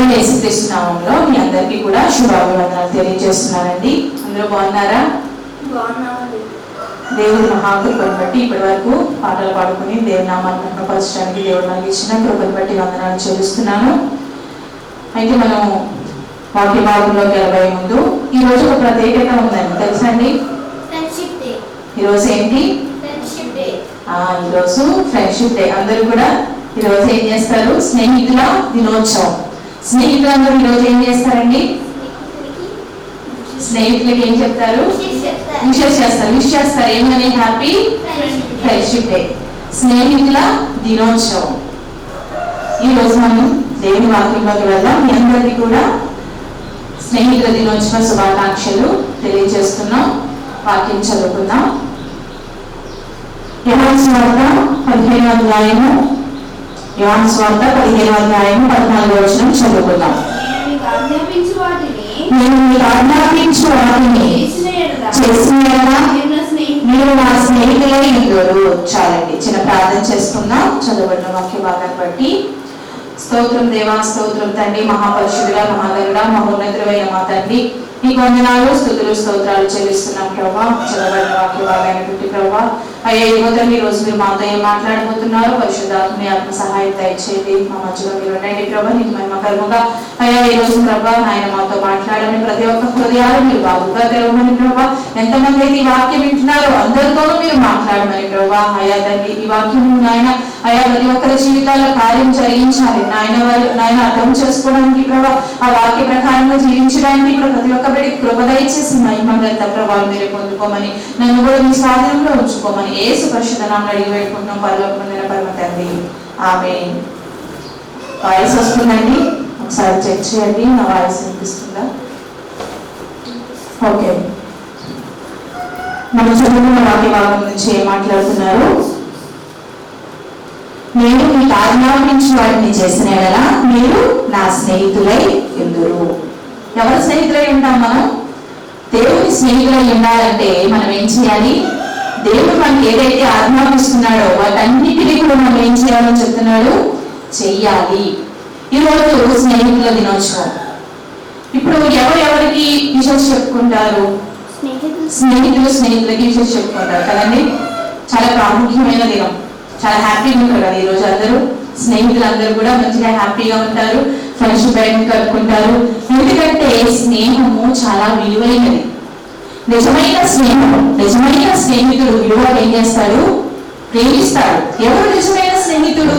ప్రభువైన యేసుక్రీస్తు నామములో మీ అందరికీ కూడా శుభాభివందనాలు తెలియజేస్తున్నానండి. అందరూ బాగున్నారా? దేవుడి మహాకృపను బట్టి ఇప్పటి వరకు పాటలు పాడుకుని దేవుడి నామాన్ని మహిమపరచడానికి దేవుడు మనకి ఇచ్చిన కృపను బట్టి వందనాలు చెల్లిస్తున్నాను. అయితే మనం వాక్య భాగంలోకి వెళ్ళబోయే ముందు ఈరోజు ఒక ప్రత్యేకత ఉందండి, తెలుసా అండి? ఈరోజు ఏంటి? ఈరోజు ఫ్రెండ్షిప్ డే. అందరూ కూడా ఈరోజు ఏం చేస్తారు? స్నేహితుల దినోత్సవం. స్నేహితులందరూ ఈరోజు ఏం చేస్తారండి? స్నేహితులకి ఏం చెప్తారు? విషెస్ చేస్తారు. ఏమని? హ్యాపీ ఫ్రెండ్షిప్ డే, స్నేహితుల దినోత్సవం. ఈరోజు మనం దేవుని వాక్యంలోకి వెళ్దాం. మీ అందరికీ కూడా స్నేహితుల దినోత్సవ శుభాకాంక్షలు తెలియజేస్తున్నాం. వాక్యం చదువుకుందాం. యోహాను సువార్త 15వ అధ్యాయము 14వ వచనం చదువుకుందాం. నేను మీకు ఆజ్ఞాపించు వాటిని చేసిన మీరు నా స్నేహితులై ఉందురు. చాలండి, చిన్న ప్రార్థన చేసుకుందాం చదవబడిన వాక్య భాగాన్ని బట్టి. స్తోత్రం దేవా, స్తోత్రం తండ్రి, మహాపరిశుద్ధుడా, మహాగరుడా, మహోన్నతుడైన మా తండ్రి, నీకు వందనాలు, స్తుతులు, స్తోత్రాలు చెల్లిస్తున్నాం ప్రభా. చదవబడిన వాక్య భాగాన్ని బట్టి ప్రభా, అయ్యా యువతలు ఈ రోజు మీరు మాతో ఏం మాట్లాడబోతున్నారు? పరిశుద్ధాత్మ మీ ఆత్మ సహాయం దయచేయండి. మా మధ్యలో మీరు ఉండండి ప్రభా. నీకు మహిమకరముగా అయ్యా ఈ రోజు ప్రభా నాయన మాతో మాట్లాడమని, ప్రతి ఒక్క హృదయాలు మీరు బాగుగా తెరవమని ప్రభా. ఎంతమంది అయితే ఈ వాక్యం వింటున్నారో అందరితోనూ మీరు మాట్లాడమని ప్రభా. అయ్యా తండ్రి, ఈ వాక్యం నాయన అయ్యా ప్రతి ఒక్కరి జీవితాల్లో కార్యం జరిగించాలి నాయన అర్థం చేసుకోవడానికి ప్రభా, ఆ వాక్య ప్రకారంగా జీవించడానికి కూడా ప్రతి ఒక్క బిడ్డకి కృప దయచేసి మహిమగత ప్రభావం మీరు పొందుకోమని, నన్ను కూడా మీ స్వాధీనంలో ఉంచుకోమని యేసు పరిశుద్ధ నామమున అడిగి వేడుకుంటున్నాం పరలోకమందున్న పరమ తండ్రి, ఆమేన్. వాయిస్ వస్తుందండి? ఒకసారి చెక్ చేయండి, నా వాయిస్ వినిపిస్తుందా? ఓకే. మనం చదువుకున్న వాక్య భాగం నుంచి ఏం మాట్లాడుతున్నారు? నేను మీకు ఆజ్ఞాపించి వాటిని చేసిన ఎడల మీరు నా స్నేహితులై ఉందురు. ఎవరి స్నేహితులై ఉంటాం మనం? దేవుని స్నేహితులై ఉండాలంటే మనం ఏం చేయాలి? దేవుడు మనకి ఏదైతే ఆజ్ఞాపిస్తున్నాడో వాటన్నిటినీ కూడా మనం ఏం చేయాలో చెప్తున్నాడు, చెయ్యాలి. ఈరోజు స్నేహితుల దినోత్సవం. ఇప్పుడు ఎవరెవరికి విషెస్ చెప్పుకుంటారు? స్నేహితులకి విషెస్ చెప్పుకుంటారు కదండి. చాలా ప్రాముఖ్యమైన దినం, చాలా హ్యాపీగా ఉంటారు కదా ఈరోజు అందరూ. స్నేహితులందరూ కూడా మంచిగా హ్యాపీగా ఉంటారు, ఫ్రెండ్షిప్ టైం కలుపుకుంటారు. ఎందుకంటే స్నేహము చాలా విలువైనది. నిజమైన స్నేహితుడు విలువ ఏం చేస్తాడు? ప్రేమిస్తాడు. ఎవరు నిజమైన స్నేహితుడు?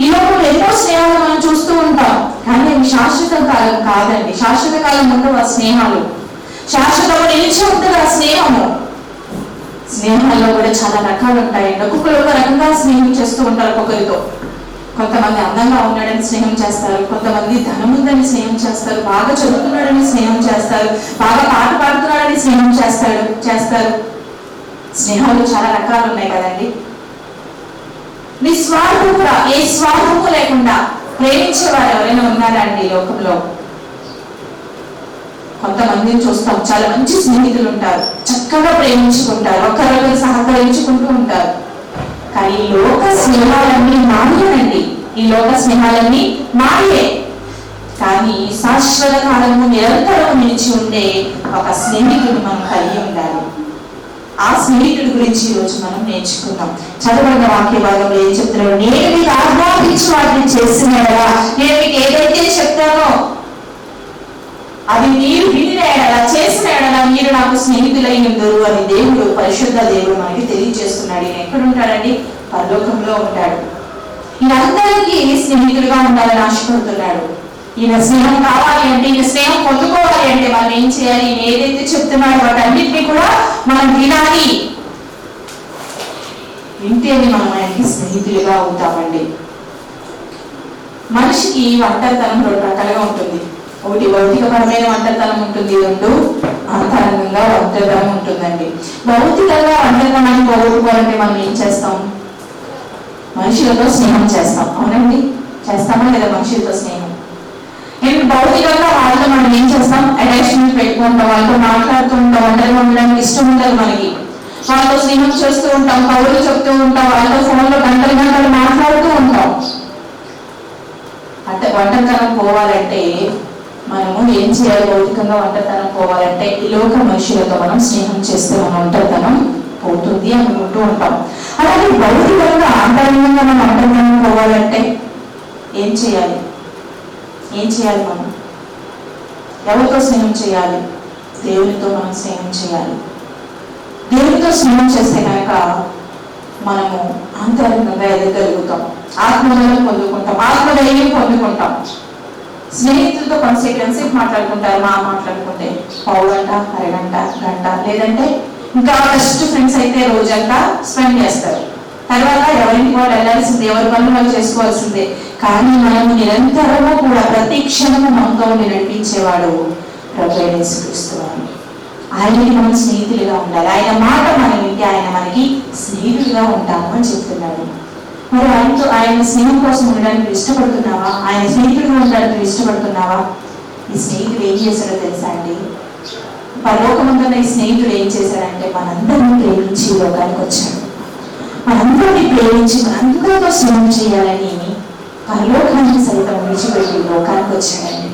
ఈ లోపల ఎన్నో స్నేహాలు మనం చూస్తూ ఉంటాం, కానీ అవి శాశ్వత కాలం కాదండి. శాశ్వత కాలం ఉండవు ఆ స్నేహాలు. శాశ్వతంగా నిలిచి ఉంటుంది ఆ స్నేహము. స్నేహాల్లో కూడా చాలా రకాలు ఉంటాయండి. ఒక్కొక్కరు ఒక రకంగా స్నేహం చేస్తూ ఉంటారు ఒక్కొక్కరితో. కొంతమంది అందంగా ఉన్నాడని స్నేహం చేస్తారు, కొంతమంది ధనం ఉందని స్నేహం చేస్తారు, బాగా చదువుతున్నాడని స్నేహం చేస్తారు, బాగా పాట పాడుతున్నాడని స్నేహం చేస్తారు. స్నేహాలు చాలా రకాలు ఉన్నాయి కదండి. నిస్వార్థంగా ఏ స్వార్థము లేకుండా ప్రేమించేవారు ఎవరైనా ఉన్నారా అండి ఈ లోకంలో? కొంతమందిని చూస్తాం, చాలా మంచి స్నేహితులు ఉంటారు, చక్కగా ప్రేమించుకుంటారు, ఒకరొకరు సహకరించుకుంటూ ఉంటారు. కానీ ఈ లోక స్నేహాలన్నీ మాయేనండి. ఈ లోక స్నేహాలన్నీ మాయే. కానీ శాశ్వత కాలము నిరంతరం నిలిచి ఉండే ఒక స్నేహితుడు మనం కలిగి ఉండాలి. ఆ స్నేహితుడి గురించి ఈరోజు మనం నేర్చుకుందాం. చదవబడిన వాక్య భాగంలో ఏం చెప్తున్నాడు? నేను మీకు ఆజ్ఞాపించి వాటిని చేసినాడా, నేను మీకు ఏదైతే చెప్తానో అది మీరు వినిన ఎడల చేసిన ఎడల మీరు నాకు స్నేహితులై ఉందరు అని దేవుడు, పరిశుద్ధ దేవుడు మనకి తెలియజేస్తున్నాడు. ఈయన ఎక్కడ ఉంటాడండి? పరలోకంలో ఉంటాడు. ఈయన అందరికీ స్నేహితులుగా ఉండాలని ఆశపడుతున్నాడు. ఈయన స్నేహం కావాలి అంటే, ఈయన స్నేహం పొందుకోవాలి అంటే మనం ఏం చేయాలి? ఈయన ఏదైతే చెప్తున్నాడో వాటన్నిటినీ కూడా మనం వినాలి. వింటేనే మనం ఆయనకి స్నేహితులుగా అవుతామండి. మనిషికి ఒంటరితనం 2 రకాలుగా ఉంటుంది. ఒకటి భౌతికపరమైన ఒంటరితనం ఉంటుంది, 2 అంతరంగంగా ఒంటరితనం ఉంటుందండి. భౌతికంగా ఒంటరితనాన్ని పోగొట్టుకోవాలంటే మనం ఏం చేస్తాం? మనుషులతో స్నేహం చేస్తాం. అవునండి, చేస్తామా లేదా? మనుషులతో స్నేహం. నేను భౌతికంగా వాళ్ళతో మనం ఏం చేస్తాం? అటాచ్మెంట్ పెట్టుకుంటాం, వాళ్ళతో మాట్లాడుతూ ఉంటాం, ఒంటరిగా ఉండడానికి ఇష్టం ఉండదు మనకి. వాళ్ళతో స్నేహం చేస్తూ ఉంటాం, కబుర్లు చెప్తూ ఉంటాం, వాళ్ళతో ఫోన్లో గంటలు మాట్లాడుతూ ఉంటాం. ఒంటరితనం పోవాలంటే మనము ఏం చేయాలి? భౌతికంగా ఒంటరితనం పోవాలంటే ఈ లోక మనుషులతో మనం స్నేహం చేస్తే మన ఒంటరితనం పోతుంది అనుకుంటూ ఉంటాం. అలాగే భౌతికంగా ఆంతరంగంగా మనం ఒంటరితనం పోవాలంటే ఏం చేయాలి? మనం ఎవరితో స్నేహం చేయాలి? దేవునితో మనం స్నేహం చేయాలి. దేవునితో స్నేహం చేస్తే కనుక మనము ఆంతరంగంగా ఎదగలుగుతాం, ఆత్మధైర్యం పొందుకుంటాం, ఆత్మధైర్యం పొందుకుంటాం. స్నేహితులతో కొంతసేపు మాట్లాడుకుంటారు, మాట్లాడుకుంటే పావుగంట, అరగంట, గంట, లేదంటే ఇంకా బెస్ట్ ఫ్రెండ్స్ అయితే రోజంతా స్పెండ్ చేస్తారు. తర్వాత ఎవరికి వాళ్ళు వెళ్ళాల్సిందే, ఎవరి పనులు వాళ్ళు చేసుకోవాల్సిందే. కానీ మనము నిరంతరము కూడా ప్రతి క్షణము మనతో నడిపించేవాడు ప్రభువైన యేసుక్రీస్తు వారు. ఆయనకి మనం స్నేహితులుగా ఉండాలి. ఆయన మాట మనం వింటే ఆయన మనకి స్నేహితులుగా ఉంటాము అని చెప్తున్నాడు. మరి ఆయన స్నేహం కోసం ఉండడానికి ఇష్టపడుతున్నావా? ఆయన స్నేహితుడుగా ఉండడానికి ఇష్టపడుతున్నావా? ఈ స్నేహితుడు ఏం చేశాడో తెలుసా అండి? పరలోకముందున్న ఈ స్నేహితుడు ఏం చేశాడంటే మనందరినీ ప్రేమించి లోకానికి వచ్చాడు. మనందరినీ ప్రేమించి మనందరితో స్నేహం చేయాలని పరలోకానికి సైతం విడిచిపెట్టి లోకానికి వచ్చాడండి.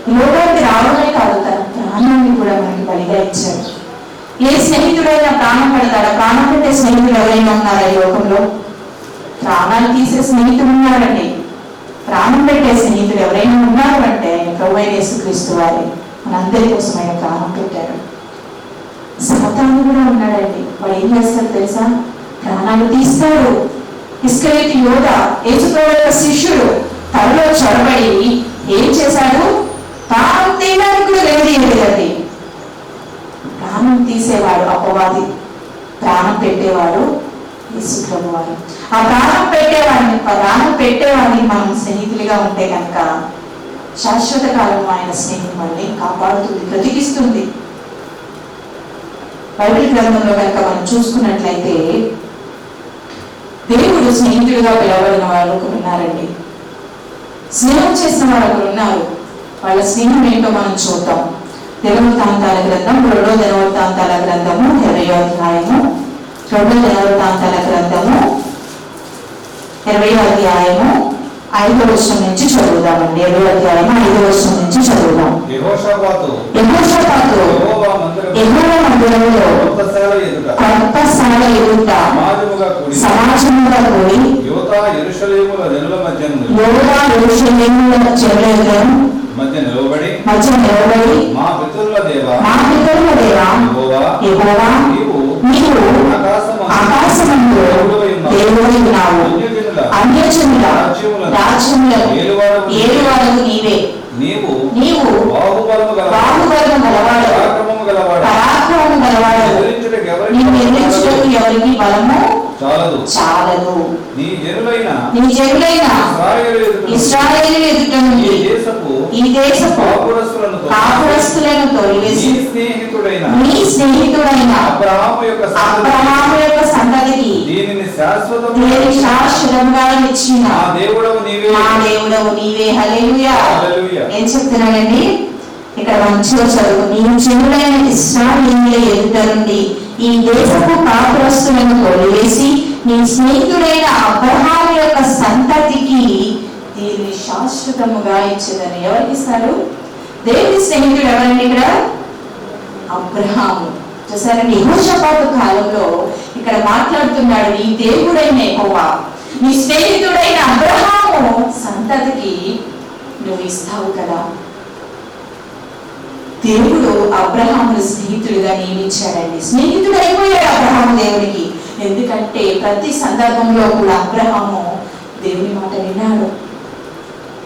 ఈ లోకానికి రావడమే కాదు, తన ప్రాణాన్ని కూడా మనకి బలిగా ఇచ్చాడు. ఏ స్నేహితుడైనా ప్రాణం పెడతాడా? ప్రాణం పెట్టే స్నేహితుడు ఎవరైనా ఉన్నారా ఈ లోకంలో? ప్రాణాలు తీసే స్నేహితుడు ఉన్నాడండి. ప్రాణం పెట్టే స్నేహితుడు ఎవరైనా ఉన్నారు అంటే ఆయన ప్రభువైన యేసుక్రీస్తు వారి మనందరి కోసం ఆయన ప్రాణం పెట్టాడు. సాతాను కూడా ఉన్నాడండి. వాడు ఏం చేస్తాడు తెలుసా? ప్రాణాలు తీస్తాడు. ఇస్కరియోతు యోధ, యేసుప్రభువు యొక్క శిష్యుడు, తనలో చొరబడి ఏం చేశాడు? ప్రాణం తీయడానికి కూడా వెళ్ళేదండి. ప్రాణం తీసేవాడు అపవాది, ప్రాణం పెట్టేవాడు యేసుప్రభువు వారు. ఆ ప్రాణం పెట్టేవాడిని మనం స్నేహితులుగా ఉంటే కనుక శాశ్వత కాలం ఆయన స్నేహం మనల్ని కాపాడుతుంది, బ్రతికిస్తుంది. బైబిల్ గ్రంథంలో కనుక మనం చూసుకున్నట్లయితే దేవుడు స్నేహితులుగా పిలవబడిన వాళ్ళు ఒకరు ఉన్నారండి. స్నేహం చేసిన వాళ్ళు ఒకరు ఉన్నారు. వాళ్ళ స్నేహం ఏంటో మనం చూద్దాం. దినవృత్తాంతాల గ్రంథం 2వ దినవృత్తాంతాల గ్రంథము 20వ అధ్యాయము 2వ దినవృత్తాంతాల గ్రంథము 20వ అధ్యాయము 5వ వచనం నుంచి చదువుదామండి. 20వ అధ్యాయము 5వ వచనం నుంచి చదువుదాం. యెహోషాపాతు యెహోవా మందిరములో కొత్తశాల ఎదుట సమాజముగా కూడి యూదా యెరూషలేముల జనుల మధ్య నిలవబడి మా పితరుల దేవా యెహోవా నీవు ఆకాశమందు దేవుడై ఉన్నావు, అన్యజనుల రాజ్యములకు ఏలువాడవు నీవు బాహుబలము గలవాడు, పరాక్రమము గలవాడు. నిన్ను ఎదిరించుటకు ఎవరికి బలము చాలదు. నీ జనులైన ఇశ్రాయేలు ఎదుట నుండి ఈ దేశపు కాపురస్తులను తొలివేసి నీ స్నేహితుడైన అబ్రహాము యొక్క సంతతికి దీనిని శాశ్వతంగా ఇచ్చిన మా దేవుడవు నీవే. హల్లెలూయా. ఏం చెప్తున్నాడండి ఇక్కడ? మంచిగా చదువు. నీ జనులైన ఇశ్రాయేలీయుల ఎదుట నుండి ఈ దేశపు కాపురస్తులను తొలివేసి నీ స్నేహితుడైన అబ్రహాము యొక్క సంతతికి దీన్ని శాశ్వతముగా ఇచ్చేదని. ఎవరికి ఇస్తారు? దేవుని స్నేహితుడు ఎవరండి ఇక్కడ? అబ్రహాము. చూసారండి, యెహోషాపాతు కాలంలో ఇక్కడ మాట్లాడుతున్నాడు, నీ దేవుడైన యెహోవా నీ స్నేహితుడైన అబ్రహాము సంతతికి నువ్వు ఇస్తావు కదా. దేవుడు అబ్రహామును స్నేహితుడిగా నియమించాడండి. స్నేహితుడు అయిపోయాడు అబ్రహాము దేవుడికి. ఎందుకంటే ప్రతి సందర్భంలో కూడా అబ్రహాము దేవుని మాట విన్నాడు.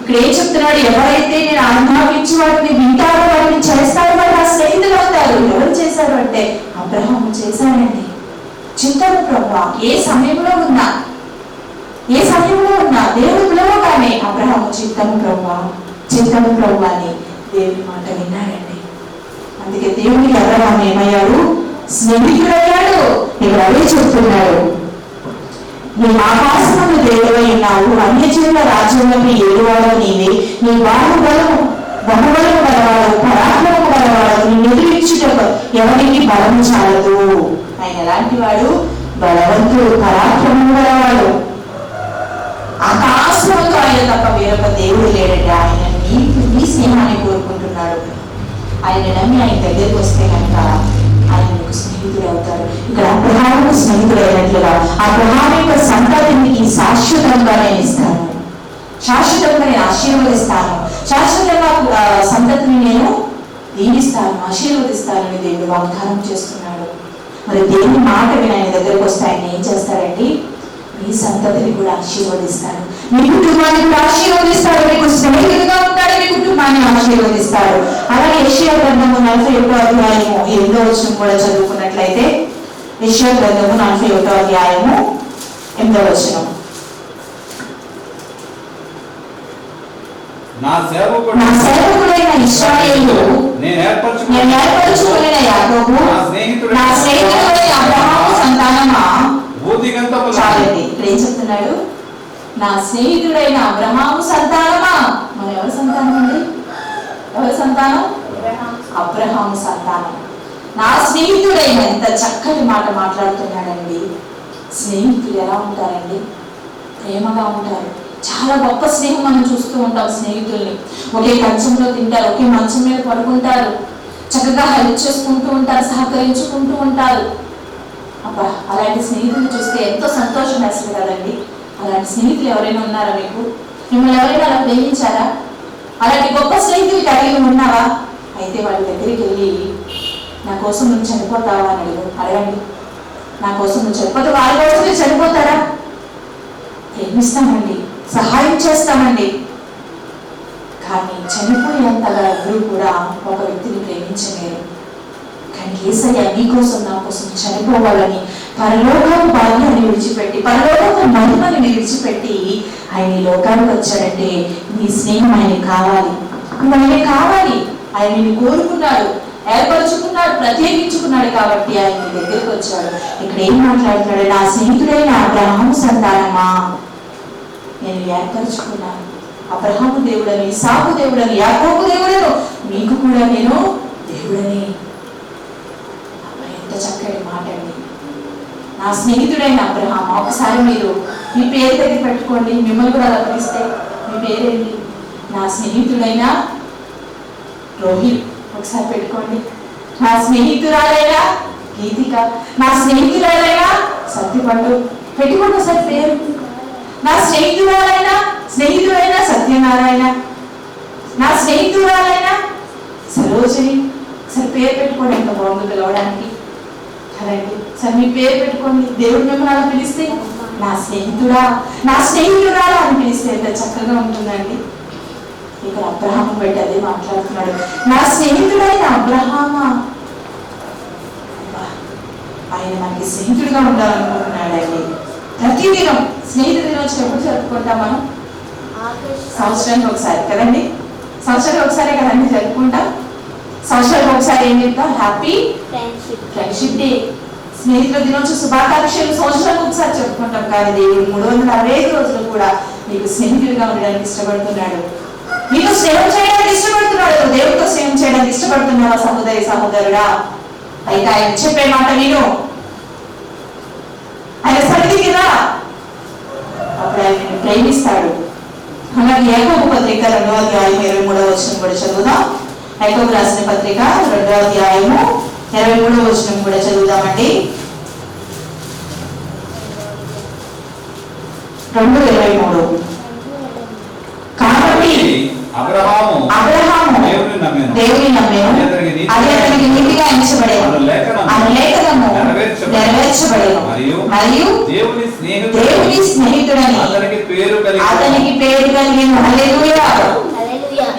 ఇక్కడ ఏం చెప్తున్నాడు? ఎవరైతే నేను ఆజ్ఞాపించి వాటిని వింటారో వాటిని చేస్తారో వారు నా స్నేహితులు అవుతారు. ఎవరు చేశారు అంటే అబ్రహాము చేశాడండి. చిత్తము ప్రభువా, ఏ సమయంలో ఉన్నా దేవుడు పిలవగానే అబ్రహాము చిత్తము ప్రభువా అని దేవుని మాట విన్నాడండి. అందుకే దేవుడికి అబ్రహాము ఏమయ్యాడు? స్నేహితుడయ్యాడు. ఇక్కడ అదే చెప్తున్నాడు, నీ ఆకాశమును దేవుడై ఉన్నావు, అన్యజనుల రాజ్యములకు ఏలువాడవు నీవే. నీ బహుబలము గలవాడు, పరాక్రమము గలవాడు. నిన్ను ఎదిరించుటకు ఎవరికి బలము చాలదు. ఆయన ఎలాంటి వాడు? బలవంతుడు, పరాక్రమము గలవాడు. ఆకాశ వాస్తవంగా ఆయన తప్ప వేరొక దేవుడు లేడండి. ఆయన నీ స్నేహాన్ని కోరుకుంటున్నాడు. ఆయన నమ్మి ఆయన దగ్గరికి వస్తే కనుక ఆయన మీకు స్నేహితుడు అవుతారు. ఇక్కడ అబ్రహాముకు స్నేహితుడు అయినట్లుగా అబ్రహాము యొక్క సంతతిని శాశ్వతంగా నేను ఇస్తాను, శాశ్వతంగా నేను ఆశీర్వదిస్తాను, శాశ్వతంగా సంతతిని నేను దీవిస్తాను, ఆశీర్వదిస్తానని దేవుడు వాగ్దానం చేస్తున్నాడు. మరి దేవుని మాట విని ఆయన దగ్గరకు వస్తే ఆయన ఏం చేస్తాడండి? మీ సంతతిని కూడా ఆశీర్వదిస్తాడు, మీ కుటుంబాన్ని కూడా ఆశీర్వదిస్తాడు, మీకు స్నేహితుడిగా ఉంటాడు, మీ కుటుంబాన్ని ఆశీర్వదిస్తాడు. అలాగే యెషయా గ్రంథము 41వ అధ్యాయము 8వ వచనం కూడా చదువుకున్నట్లయితే, యెషయా గ్రంథము 41వ అధ్యాయము 8వ వచనం. నా సేవకుడైన ఇశ్రాయేలు, నేను ఏర్పరచుకొనిన యాకోబు, నా స్నేహితుడైన అబ్రహాము సంతానమా. చాలండి. ఇక్కడ ఏం చెప్తున్నాడు? నా స్నేహితుడైన అబ్రహాము సంతానమా. మన ఎవరి సంతానం అండి? ఎవరి సంతానం? అబ్రహాము సంతానం. నా స్నేహితుడైన, ఎంత చక్కటి మాట మాట్లాడుతున్నాడండి. స్నేహితులు ఎలా ఉంటారండి? ప్రేమగా ఉంటారు. చాలా గొప్ప స్నేహం మనం చూస్తూ ఉంటాం. స్నేహితుల్ని ఒకే కంచంలో తింటారు, ఒకే మంచం మీద పడుకుంటారు, చక్కగా హెల్ప్ చేసుకుంటూ ఉంటారు, సహకరించుకుంటూ ఉంటారు. అబ్బా, అలాంటి స్నేహితులు చూస్తే ఎంతో సంతోషం వేస్తుంది కదండి. అలాంటి స్నేహితులు ఎవరైనా ఉన్నారా మీకు? మిమ్మల్ని ఎవరైనా అలా ప్రేమించారా? అలాంటి గొప్ప స్నేహితులు కలిగి ఉన్నావా? అయితే వాళ్ళ దగ్గరికి వెళ్ళి నా కోసం నువ్వు చనిపోతావా అని అడగండి. నా కోసం నువ్వు చనిపోతే వాళ్ళ కోసం చనిపోతారా? ప్రేమిస్తామండి, సహాయం చేస్తామండి. కానీ చనిపోయేంతగా ఎవరు కూడా ఒక వ్యక్తిని ప్రేమించలేరు. కానీ యేసయ్య నీ కోసం నా కోసం చనిపోవాలని పరలోకపు భాగ్యాన్ని విడిచిపెట్టి, పరలోకపు మహిమని విడిచిపెట్టి ఆయన ఈ లోకానికి వచ్చాడంటే నీ స్నేహం ఆయన కావాలి, ఆయన కావాలి. ఆయన కోరుకున్నాడు, ఏర్పరచుకున్నాడు, ప్రత్యేకించుకున్నాడు కాబట్టి ఆయన నీ దగ్గరికి వచ్చాడు. ఇక్కడ ఏం మాట్లాడుతున్నాడు? నా స్నేహితుడైన అబ్రహాము సంతానమా, నేను ఏర్పరచుకున్నాను. అబ్రహాము దేవుడని, ఇస్సాకు దేవుడని, యాకోబు దేవుడను, మీకు కూడా నేను దేవుడని. ఎంత చక్కటి మాట అండి. నా స్నేహితుడైన అబ్రహాము. ఒకసారి మీరు మీ పేరు దగ్గర పెట్టుకోండి, మిమ్మల్ని కూడా అలా పిలిస్తే మీ పేరేంటి? నా స్నేహితుడైన రోహిత్. ఒకసారి పెట్టుకోండి. నా స్నేహితురాలైన గీతిక, నా స్నేహితురాలైన సత్యపండు. పెట్టుకోండి ఒకసారి పేరు. నా స్నేహితుడైన సత్యనారాయణ, నా స్నేహితురాలైన సరోజిని. సరే పేరు పెట్టుకోండి, ఎంత బాగుంది పిలవడానికి. అలాంటి సరే మీ పేరు పెట్టుకోండి. దేవుడు మిమ్మల్ని అలా పిలిస్తే నా స్నేహితుడా, నా స్నేహితురాలా అని పిలిస్తే ఎంత చక్కగా ఉంటుందండి. ఇక్కడ అబ్రహాము బట్టి అదే మాట్లాడుతున్నాడు. నా స్నేహితుడైన అబ్రహామా. ఆయన మనకి స్నేహితుడిగా ఉండాలనుకుంటున్నాడు. ఆయన ప్రతిదినం స్నేహితుల దినోత్సవం ఎప్పుడు జరుపుకుంటాం మనం? సంవత్సరానికి ఒకసారి కదండి. సంవత్సరానికి ఒకసారి కదండి జరుపుకుంటాం. సంవత్సరానికి ఒకసారి ఏం చెప్తాం? హ్యాపీ ఫ్రెండ్షిప్ డే, స్నేహితుల దినోత్సవ శుభాకాంక్షలు సంవత్సరానికి ఒకసారి చెప్పుకుంటాం. కానీ దేవుడు 365 రోజులు కూడా నీకు స్నేహితుడిగా ఉండడానికి ఇష్టపడుతున్నాడు, నీకు స్నేహం చేయడానికి ఇష్టపడుతున్నాడు. దేవుడితో స్నేహం చేయడానికి ఇష్టపడుతున్నావా సహోదరి సహోదరుడా? అయితే ఆయన చెప్పే మాట విను, ఆయన సన్నిధికి రా, అప్పుడు ఆయన నిన్ను ప్రేమిస్తాడు. అలాగే యాకోబు పత్రిక 2వ అధ్యాయం 23వ వచనం కూడా చదువుదాం. యాకోబు రాసిన పత్రిక 2వ అధ్యాయము 23వ వచనం కూడా చదువుదామండి. 2:23. కాబట్టి అబ్రహాము దేవుని నమ్మెను, అది అతనికి నీతిగా ఎంచబడెను, అను లేఖనము నెరవేర్చబడెను, మరియు దేవుని స్నేహితుడని అతనికి పేరు కలిగిన. హల్లెలూయా.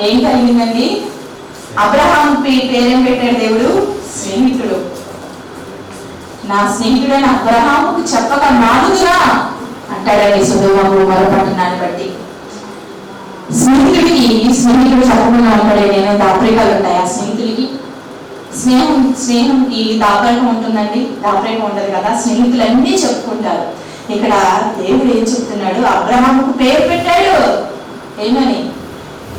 ఏం కలిగిందండి? అబ్రహాము పేరేం పెట్టాడు దేవుడు? స్నేహితుడు. నా స్నేహితుడైన అబ్రహాముకు చెప్పక నానుగా అంటాడండి సొదొమ గొమొర్రా పట్టణాన్ని బట్టి. స్నేహితుడు చెప్పకుండా ఉంటాడే. నేను దాపరికాలు ఉంటాయి ఆ స్నేహితుడికి. స్నేహంకి దాపరికం ఉంటుందండి, దాపరికం ఉండదు కదా. స్నేహితులు అన్నీ చెప్పుకుంటారు. ఇక్కడ దేవుడు ఏం చెప్తున్నాడు? అబ్రహాముకు పేరు పెట్టాడు. ఏమని?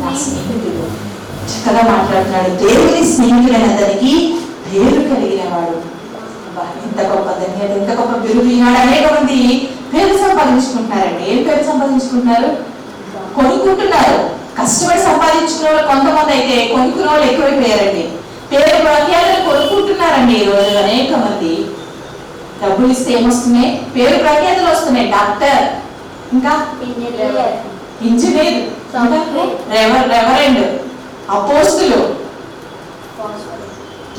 నా స్నేహితుడు. చక్కగా మాట్లాడుతున్నాడు. దేవుని స్నేహితుడైన అతనికి పేరు కలిగిన వాడు. ఎంత గొప్ప ధన్యత, ఎంత గొప్ప బిరుదు. ఈనాడు అనేక మంది పేరు సంపాదించుకుంటున్నారండి. ఏం పేరు సంపాదించుకుంటున్నారు? కొనుక్కుంటున్నారు. కష్టపడి సంపాదించుకున్న వాళ్ళు కొంతమంది అయితే కొనుక్కున్న వాళ్ళు ఎక్కువైపోయారండి. పేరు ప్రఖ్యాతులు కొనుక్కుంటున్నారండి ఈ రోజు అనేక మంది. డబ్బులు ఇస్తే ఏమొస్తున్నాయి? పేరు ప్రఖ్యాతులు వస్తున్నాయి. డాక్టర్, ఇంకా ఇంజనీర్, రెవరెండ్, అపోస్తులు,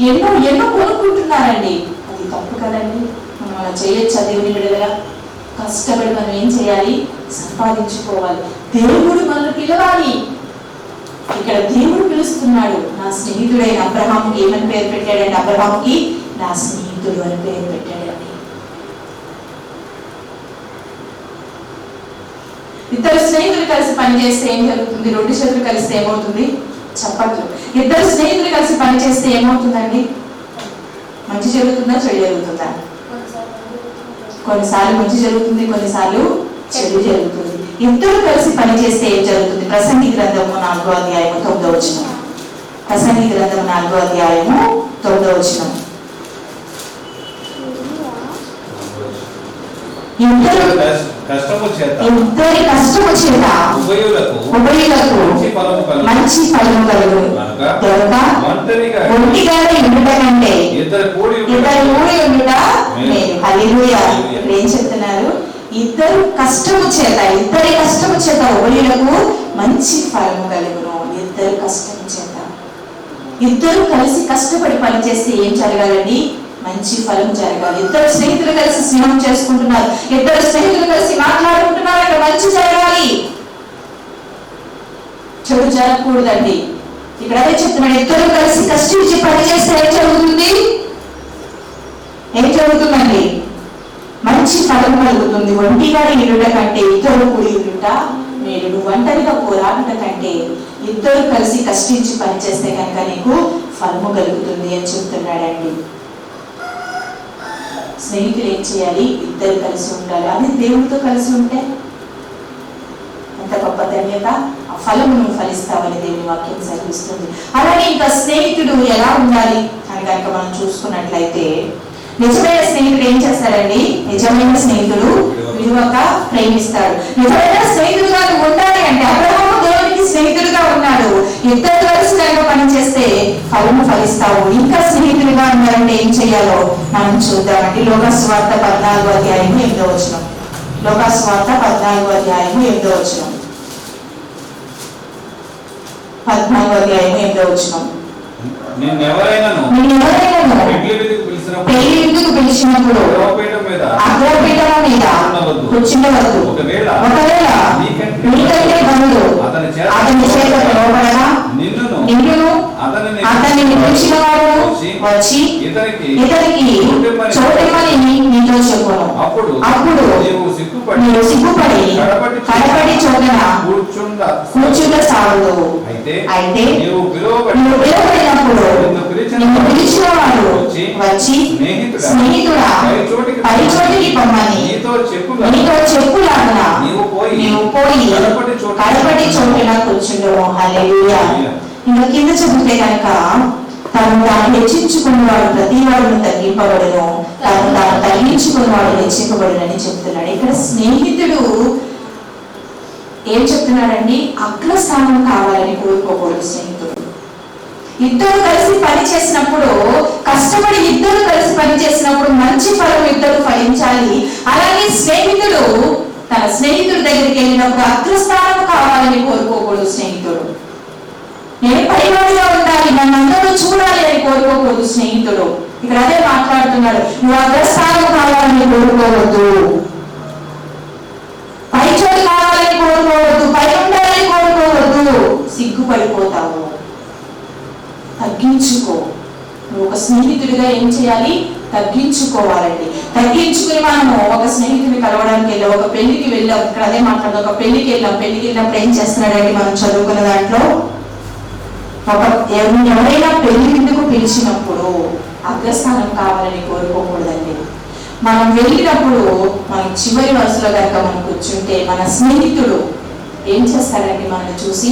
ఎన్నో ఎన్నో కొనుక్కుంటున్నారండి. అది తప్పు కదండి. మనం అలా చేయొచ్చు. దేవుని బిడ్డలుగా కష్టపడి మనం ఏం చేయాలి? సంపాదించుకోవాలి. దేవుడు మనల్ని పిలవాలి. ఇక్కడ దేవుడు పిలుస్తున్నాడు. నా స్నేహితుడైన అబ్రహాముకి ఏమని పేరు పెట్టాడండి? అబ్రహాముకి నా స్నేహితుడు అని పేరు పెట్టాడండి. ఇద్దరు స్నేహితులు కలిసి పనిచేస్తే ఏం జరుగుతుంది? రెండు చేతులు కలిస్తే ఏమవుతుంది? చప్పట్లు. ఇద్దరు స్నేహితులు కలిసి పనిచేస్తే ఏమవుతుందండి? మంచి జరుగుతుందా, చెడు జరుగుతుందా? కొన్నిసార్లు మంచి జరుగుతుంది, కొన్నిసార్లు చెడు జరుగుతుంది. ఇద్దరు కలిసి పనిచేస్తే ఏం జరుగుతుంది? ప్రసంగి గ్రంథము 4వ అధ్యాయము 9వ వచనం. ప్రసంగి గ్రంథము 4వ అధ్యాయము 9వ వచనం. ఇద్దరి కష్టము చేత ఉభయులకు మంచి ఫలము కలుగు. ఒంటిగా ఉండుట కంటే ఇద్దరు కూడి ఉండుట మేలు. హల్లెలూయా. ఏం చెప్తున్నారు? ఇద్దరు కష్టము చేత, ఇద్దరి కష్టము చేత ఉభయులకు మంచి ఫలము కలుగును. ఇద్దరు కష్టము చేత, ఇద్దరు కలిసి కష్టపడి పనిచేస్తే ఏం జరగాలండి? మంచి ఫలం జరగాలి. ఇద్దరు స్నేహితులు కలిసి స్నేహం చేసుకుంటున్నారు, ఇద్దరు స్నేహితులు కలిసి మాట్లాడుకుంటున్నారు, అక్కడ మంచి జరగాలి, చెడు జరగకూడదండి. ఇక్కడ అదే చెప్తున్నాడు. ఇద్దరు కలిసి కష్టించి పని చేస్తే ఏం జరుగుతుంది? ఏం జరుగుతుందండి? మంచి ఫలం కలుగుతుంది. ఒంటిగా ఇరుట కంటే ఇద్దరు కూడి ఇరుట మేలు. నువ్వు ఒంటరిగా పోరాడుట కంటే ఇద్దరు కలిసి కష్టించి పనిచేస్తే కనుక నీకు ఫలము కలుగుతుంది అని చెప్తున్నాడండి. స్నేహితులు ఏం చేయాలి? ఇద్దరు కలిసి ఉండాలి. అది దేవుడితో కలిసి ఉంటే ఎంత గొప్ప ధన్యత. ఆ ఫలము నువ్వు ఫలిస్తావని దేవుని వాక్యం సెలవిస్తుంది. అలాగే ఇంకా స్నేహితుడు ఎలా ఉండాలి అని కనుక మనం చూసుకున్నట్లయితే, నిజమైన స్నేహితుడు ఏం చేస్తాడండి? నిజమైన స్నేహితుడు విలువక ప్రేమిస్తాడు. నిజమైన స్నేహితుడుగా నువ్వు ఉండాలి అంటే అబ్రహాము దేవునికి స్నేహితుడుగా ఉన్నాడు. ఇద్దరు కలిసి కనుక పనిచేస్తే ఫలము ఫలిస్తావు. ఇంకా స్నేహితులుగా ఉన్నారంటే ఏం చేయాలో మనం చూద్దామండి. లోకస్వార్త 14వ అధ్యాయము 8వ వచనం. లోకస్వార్త 14వ అధ్యాయము 8వ వచనం. 14వ అధ్యాయము 8వ వచనం. పెళ్లి విందుకు పిలిచినప్పుడు అగ్రపీఠము మీద కూర్చుండవద్దు. ఒకవేళ నీకంటే బదులు అతని చేత పిలువబడగా నిన్నును అతనిని పిలిచిన వాడు వచ్చి ఇతనికి చోటిమ్మని నీతో చెప్పును. అప్పుడు నీవు సిగ్గుపడి కడపటి చోటన కూర్చుంట సాగుదు. అయితే నీవు పిలువబడినప్పుడు నిన్ను పిలిచిన వాడు వచ్చి స్నేహితుడా పై చోటికి పొమ్మని నీతో చెప్పులాగున నీవు పోయి కడపటి చోటున కూర్చుండు. హల్లెలూయా. ఇంకా కింద చెబితే కనుక తను తాను హెచ్చించుకున్నవాడు ప్రతి వాడును తగ్గింపబడును, తను తాను తగ్గించుకున్నవాడు హెచ్చింపబడునని చెప్తున్నాడు. ఇక్కడ స్నేహితుడు ఏం చెప్తున్నాడండి? అగ్రస్థానం కావాలని కోరుకోకూడదు. స్నేహితుడు ఇద్దరు కలిసి పని చేసినప్పుడు, కష్టపడి ఇద్దరు కలిసి పని చేసినప్పుడు మంచి ఫలం ఇద్దరు ఫలించాలి. అలాగే స్నేహితుడు తన స్నేహితుడి దగ్గరికి వెళ్ళినప్పుడు అగ్రస్థానం కావాలని కోరుకోకూడదు. స్నేహితుడు నేను పైవాడిగా ఉండాలి, నన్ను అందరూ చూడాలి అని కోరుకోకూడదు. స్నేహితుడు ఇక్కడ అదే మాట్లాడుతున్నాడు. నువ్వు అగ్రస్థానం కావాలని కోరుకోవద్దు, పై చోటు కావాలని కోరుకోవద్దు, పై ఉండాలని కోరుకోవద్దు. సిగ్గుపడిపోతావు. తగ్గించుకో. నువ్వు ఒక స్నేహితుడిగా ఏం చేయాలి? తగ్గించుకోవాలండి. తగ్గించుకుని మనము ఒక స్నేహితుడిని కలవడానికి వెళ్ళాం, ఒక పెళ్లికి వెళ్ళాం. ఇక్కడ అదే మాట్లాడదాం. ఒక పెళ్లికి వెళ్ళినప్పుడు ఏం చేస్తున్నాడండి? మనం చదువుకున్న దాంట్లో ఎవరైనా పెళ్లి విందుకు పిలిచినప్పుడు అగ్రస్థానం కావాలని కోరుకోకూడదండి. మనం వెళ్ళినప్పుడు మనం చివరి వరుసలో కనుక మనం కూర్చుంటే మన స్నేహితుడు ఏం చేస్తాడండి? మనల్ని చూసి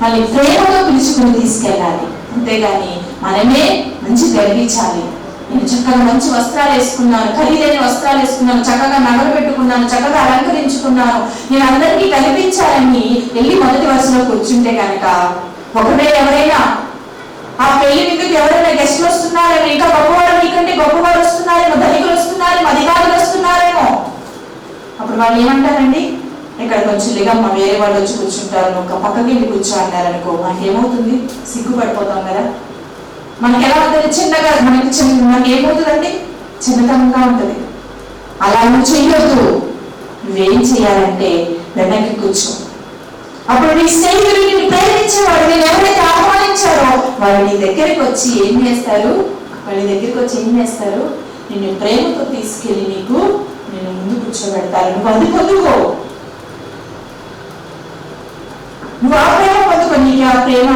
మళ్ళీ ప్రేమతో పిలుచుకుని తీసుకెళ్ళాలి. అంతేగాని మనమే మంచి గర్వించాలి, నేను చక్కగా మంచి వస్త్రాలు వేసుకున్నాను, ఖరీదైన వస్త్రాలు వేసుకున్నాను, చక్కగా నగలు పెట్టుకున్నాను, చక్కగా అలంకరించుకున్నాను, నేను అందరికీ కనిపించాలని వెళ్ళి మొదటి వరుసలో కూర్చుంటే కనుక ఒకవేళ ఎవరైనా ఆ పెళ్లి మీదకి ఎవరైనా గెస్ట్లు వస్తున్నారేమో, ఇంకా గొప్పవారు నీకంటే గొప్పవారు వస్తున్నారేమో, ధనికులు వస్తున్నారేమో, అధికారులు వస్తున్నారేమో, అప్పుడు వాళ్ళు ఏమంటారండి? ఇక్కడ కొంచెం లేగమ్మ వేరే వాళ్ళు వచ్చి కూర్చుంటారు, ఒక పక్కకి వెళ్ళి కూర్చో అన్నారనుకో, మనకేమవుతుంది? సిగ్గుపడిపోతాం కదా. మనకి ఎలా ఉంటుంది? చిన్నగా మనకి ఏమవుతుందండి? చిన్నతనంగా ఉంటుంది. అలా నువ్వు చెయ్యొద్దు. నువ్వేం చేయాలంటే వెనక్కి కూర్చో. అప్పుడు నీ స్నేహితులు నిన్ను ప్రేమించేవాడు, నేను ఎవరైతే ఆహ్వానించారో వాళ్ళు నీ దగ్గరికి వచ్చి ఏం చేస్తారు? నిన్ను ప్రేమతో తీసుకెళ్ళి నేను ముందు కూర్చోబెడతారు. నువ్వు అది పొందుకో, నువ్వు ఆ ప్రేమ పొందుకో. నీకు ఆ ప్రేమ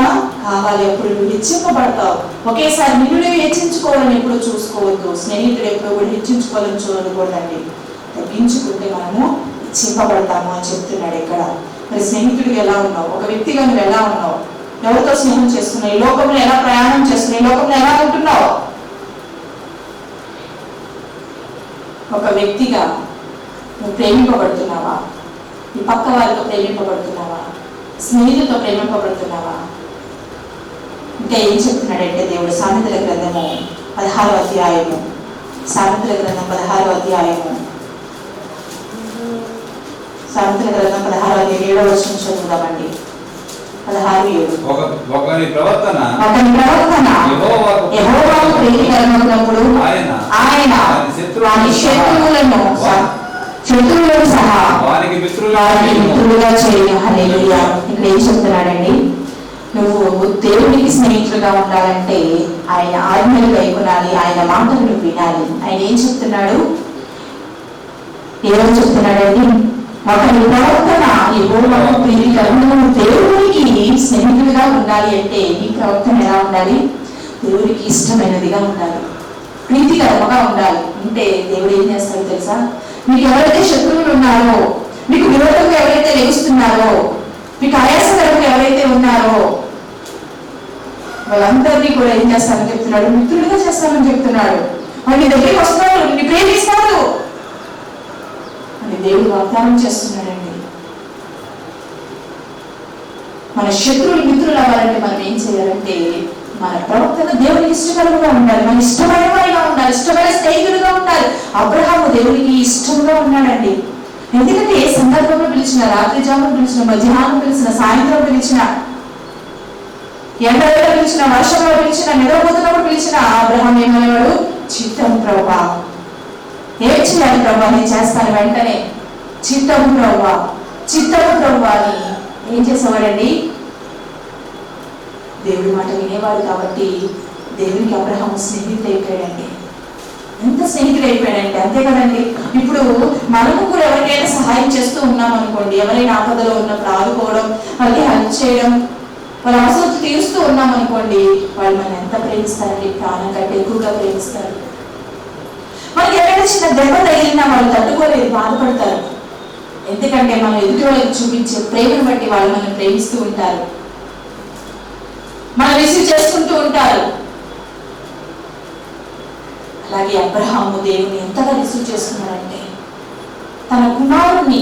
కావాలి. అప్పుడు నువ్వు హెచ్చింపబడతావు. ఒకేసారి నిన్ను నువ్వు హెచ్చించుకోవాలని ఎప్పుడు చూసుకోవద్దు. స్నేహితుడు ఎప్పుడు కూడా హెచ్చించుకోవాలని చూడకూడదండి. తగ్గించుకుంటే మనము హెచ్చింపబడతాము అని చెప్తున్నాడు ఇక్కడ. మరి స్నేహితుడికి ఎలా ఉన్నావు? ఒక వ్యక్తిగా నువ్వు ఎలా ఉన్నావు? ఎవరితో స్నేహం చేస్తున్నావు? ఈ లోకంలో ఎలా ప్రయాణం చేస్తున్నావు? ఈ లోకంలో ఎలా ఉంటున్నావు? ఒక వ్యక్తిగా నువ్వు ప్రేమింపబడుతున్నావా? నీ పక్క వారితో ప్రేమింపబడుతున్నావా? స్నేహితులతో ప్రేమింపబడుతున్నావా? ఇంకా ఏం చెప్తున్నాడంటే దేవుడు సామెతల గ్రంథము 16వ అధ్యాయము 7వ వచనం చదువుదామండి. 16:7. ఒకని ప్రవర్తన యెహోవాకు ప్రీతికరమైనప్పుడు ఆయన వారి శత్రువులను సహా వారికి మిత్రులుగా చేయను. హల్లెలూయా. ఇక్కడ ఏం చెప్తున్నాడండి? నువ్వు దేవునికి స్నేహితులుగా ఉండాలంటే ఆయన ఆజ్ఞలు గైకొనాలి, ఆయన మాటలు నువ్వు వినాలి. ఆయన ఏం చెప్తున్నాడు? ఏమని చెప్తున్నాడండి? ఒకరి ప్రవర్తన యెహోవాకు ప్రీతికరము. నువ్వు దేవునికి స్నేహితులుగా ఉండాలి అంటే నీ ప్రవర్తన ఎలా ఉండాలి? దేవునికి ఇష్టమైనదిగా ఉండాలి, ప్రీతికరంగా ఉండాలి. అంటే దేవుడు ఏం చేస్తాడో తెలుసా? మీకు ఎవరైతే శత్రువులు ఉన్నారో, మీకు విరోధంగా ఎవరైతే లెగుస్తున్నారో, మీకు ఆయాసకరంగా ఎవరైతే ఉన్నారో వాళ్ళందరినీ కూడా ఏం చేస్తానని చెప్తున్నాడు? మిత్రులుగా చేస్తానని చెప్తున్నాడు. మరి నీ దగ్గరికి వస్తాడు, నీ ప్రేమిస్తాడు అని దేవుడు వాగ్దానం చేస్తున్నాడండి. మన శత్రువులు మిత్రులు అవ్వాలంటే మనం ఏం చేయాలంటే మన ప్రవర్తన దేవునికి ఇష్టకరంగా ఉండాలి, మన ఇష్టమైన వారిగా ఉండాలి, ఇష్టమైన స్నేహితులుగా ఉండాలి. అబ్రహాము దేవునికి ఇష్టంగా ఉన్నాడండి. ఎందుకంటే ఏ సందర్భంలో పిలిచిన, రాత్రి జామున పిలిచిన, మధ్యాహ్నం పిలిచిన, సాయంత్రం పిలిచిన, ఎండలో పిలిచిన, వర్షంలో పిలిచిన, నిద్రపోతున్నప్పుడు పిలిచిన అబ్రహాం ఏమనేవాడు? చిత్తం ప్రభువా, ఏం చేయాలి ప్రభా? నేను చేస్తాను వెంటనే. చిత్తము ప్రభువా అని ఏం చేసేవాడండి? దేవుడి మాట వినేవాడు. కాబట్టి దేవునికి అబ్రహాము స్నేహితుడు అయిపోయాడండి. ఎంత స్నేహితుడు అయిపోయాడంటే అంతే కదండి. ఇప్పుడు మనము కూడా ఎవరికైనా సహాయం చేస్తూ ఉన్నాం అనుకోండి, ఎవరైనా ఆపదలో ఉన్నప్పుడు ఆదుకోవడం, వాళ్ళకి హెల్ప్ చేయడం, వాళ్ళ అవసరం తీరుస్తూ ఉన్నాం అనుకోండి, వాళ్ళు మనం ఎంత ప్రేమిస్తారండి? ప్రాణం కంటే ఎక్కువగా ప్రేమిస్తారు. మనకి ఎవరైనా చిన్న దెబ్బ తగిలినా వాళ్ళు తట్టుకోలేదు, బాధపడతారు. ఎందుకంటే మనం ఎదుటి వాళ్ళకి చూపించే ప్రేమను బట్టి వాళ్ళు మనం ప్రేమిస్తూ ఉంటారు, మనం రిసీవ్ చేసుకుంటూ ఉంటారు. అలాగే అబ్రహాము దేవుని ఎంతగా రిసీవ్ చేసుకున్నాడంటే తన కుమారుణ్ణి,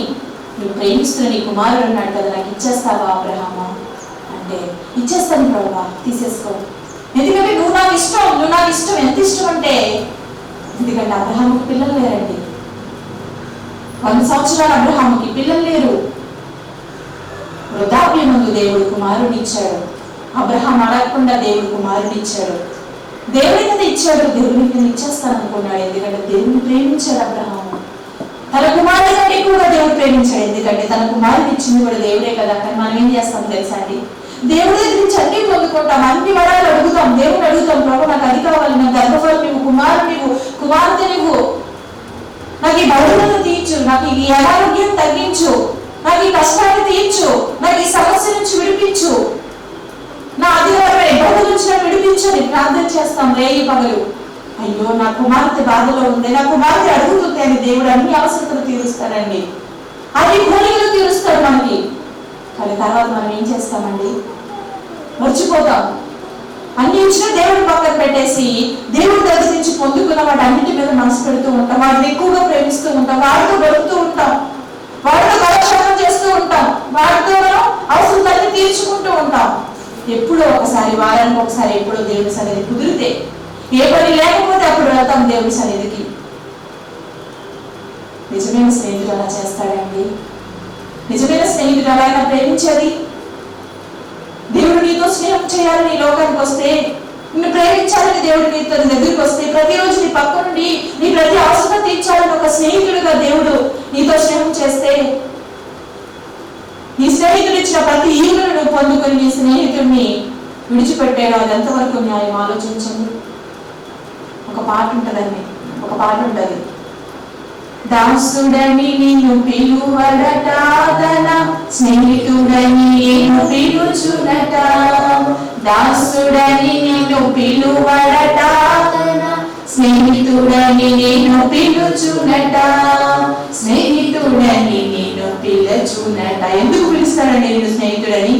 నువ్వు ప్రేమిస్తున్న నీ కుమారుడు అన్నాడు కదా, నాకు ఇచ్చేస్తావా అబ్రహామా అంటే ఇచ్చేస్తాను ప్రభువా, తీసేసుకో. ఎందుకంటే నువ్వు నాకు ఇష్టం. ఎంత ఇష్టం అంటే, ఎందుకంటే అబ్రహాముకి పిల్లలు లేరండి. 100 సంవత్సరాలు అబ్రహాముకి పిల్లలు లేరు. వృద్ధాప్యమందు దేవుడు కుమారుని ఇచ్చాడు. అబ్రహాం అడగకుండా దేవుడు కుమారుని ఇచ్చాడు. దేవుడి మీద ఇచ్చాడు, దేవుడి మీద ఇచ్చేస్తాను అనుకున్నాడు. ఎందుకంటే దేవుడిని ప్రేమించాడు అబ్రహాము. తన కుమారుడి కంటే ఎక్కువగా దేవుడు ప్రేమించాడు. ఎందుకంటే తన కుమారుని ఇచ్చింది కూడా దేవుడే కదా. కానీ మనం ఏం చేస్తాం తెలుసా అండి? దేవుడి దగ్గర నుంచి అన్ని పొందుకుంటాం, అన్ని వరాలు అడుగుతాం, దేవుడు అడుగుతాం, ప్రభు నాకు అది కావాలి, నాకు గర్భఫలం నువ్వు, కుమార్తె నువ్వు, నాకు ఈ బరువులను తీర్చు, నాకు ఈ అనారోగ్యం తగ్గించు, నాకు ఈ కష్టాన్ని తీర్చు, నాకు ఈ సమస్య నుంచి విడిపించు, నా అధికారమైన ఇబ్బంది నుంచి నాకు విడిపించు అని ప్రార్థన చేస్తాం రేయి పగలు. అయ్యో నా కుమార్తె బాధలో ఉంది, నా కుమార్తె అడుగుతుంది అని దేవుడు అన్ని అవసరతలు తీరుస్తాడండి, అన్ని కోరికలు తీరుస్తాడు మనకి. కానీ తర్వాత మనం ఏం చేస్తామండి? మర్చిపోతాం. అన్ని ఇచ్చిన దేవుడి పక్కన పెట్టేసి దేవుడి దగ్గర నుంచి పొందుకున్న వాటి అన్నిటి మీద మనసు పెడుతూ ఉంటాం, వాటిని ఎక్కువగా ప్రేమిస్తూ ఉంటాం, వాటితో గడుపుతూ ఉంటాం, వాటితో కాలక్షేపం చేస్తూ ఉంటాం, వాటితో మనం అవసరాన్ని తీర్చుకుంటూ ఉంటాం. ఎప్పుడో ఒకసారి, వారానికి ఒకసారి, ఎప్పుడో దేవుడి సన్నిధి కుదిరితే, ఏ పని లేకపోతే అప్పుడు వెళ్తాం దేవుడి సన్నిధికి. నిజమైన స్నేహితుడు అలా చేస్తాడండి. నిజమైన స్నేహితుడు అలా అయినా ప్రేమించేది. దేవుడు నీతో స్నేహం చేయాలని ఈ లోకానికి వస్తే, నిన్ను ప్రేమించాలని దేవుడు నీతో దగ్గరికి వస్తే, ప్రతిరోజు నీ పక్క నుండి నీ ప్రతి అవసరం తీర్చాలని ఒక స్నేహితుడిగా దేవుడు నీతో స్నేహం చేస్తే, నీ స్నేహితుడు ఇచ్చిన ప్రతి ఈవులను నువ్వు పొందుకొని నీ స్నేహితుడిని విడిచిపెట్టాడు, అది ఎంతవరకు న్యాయం ఆలోచించండి. ఒక పాట ఉంటదండి, ఒక పాట ఉంటది. దాసుడని నిన్ను పిలువడట, తన స్నేహితుడని నిన్ను పిలుచునట. దాసుడని నిన్ను పిలువడట, తన స్నేహితుడని నిన్ను పిలుచునట. స్నేహితుడని నిన్ను పిలుచునట. ఎందుకు పిలుస్తాడండి నిన్ను స్నేహితుడని?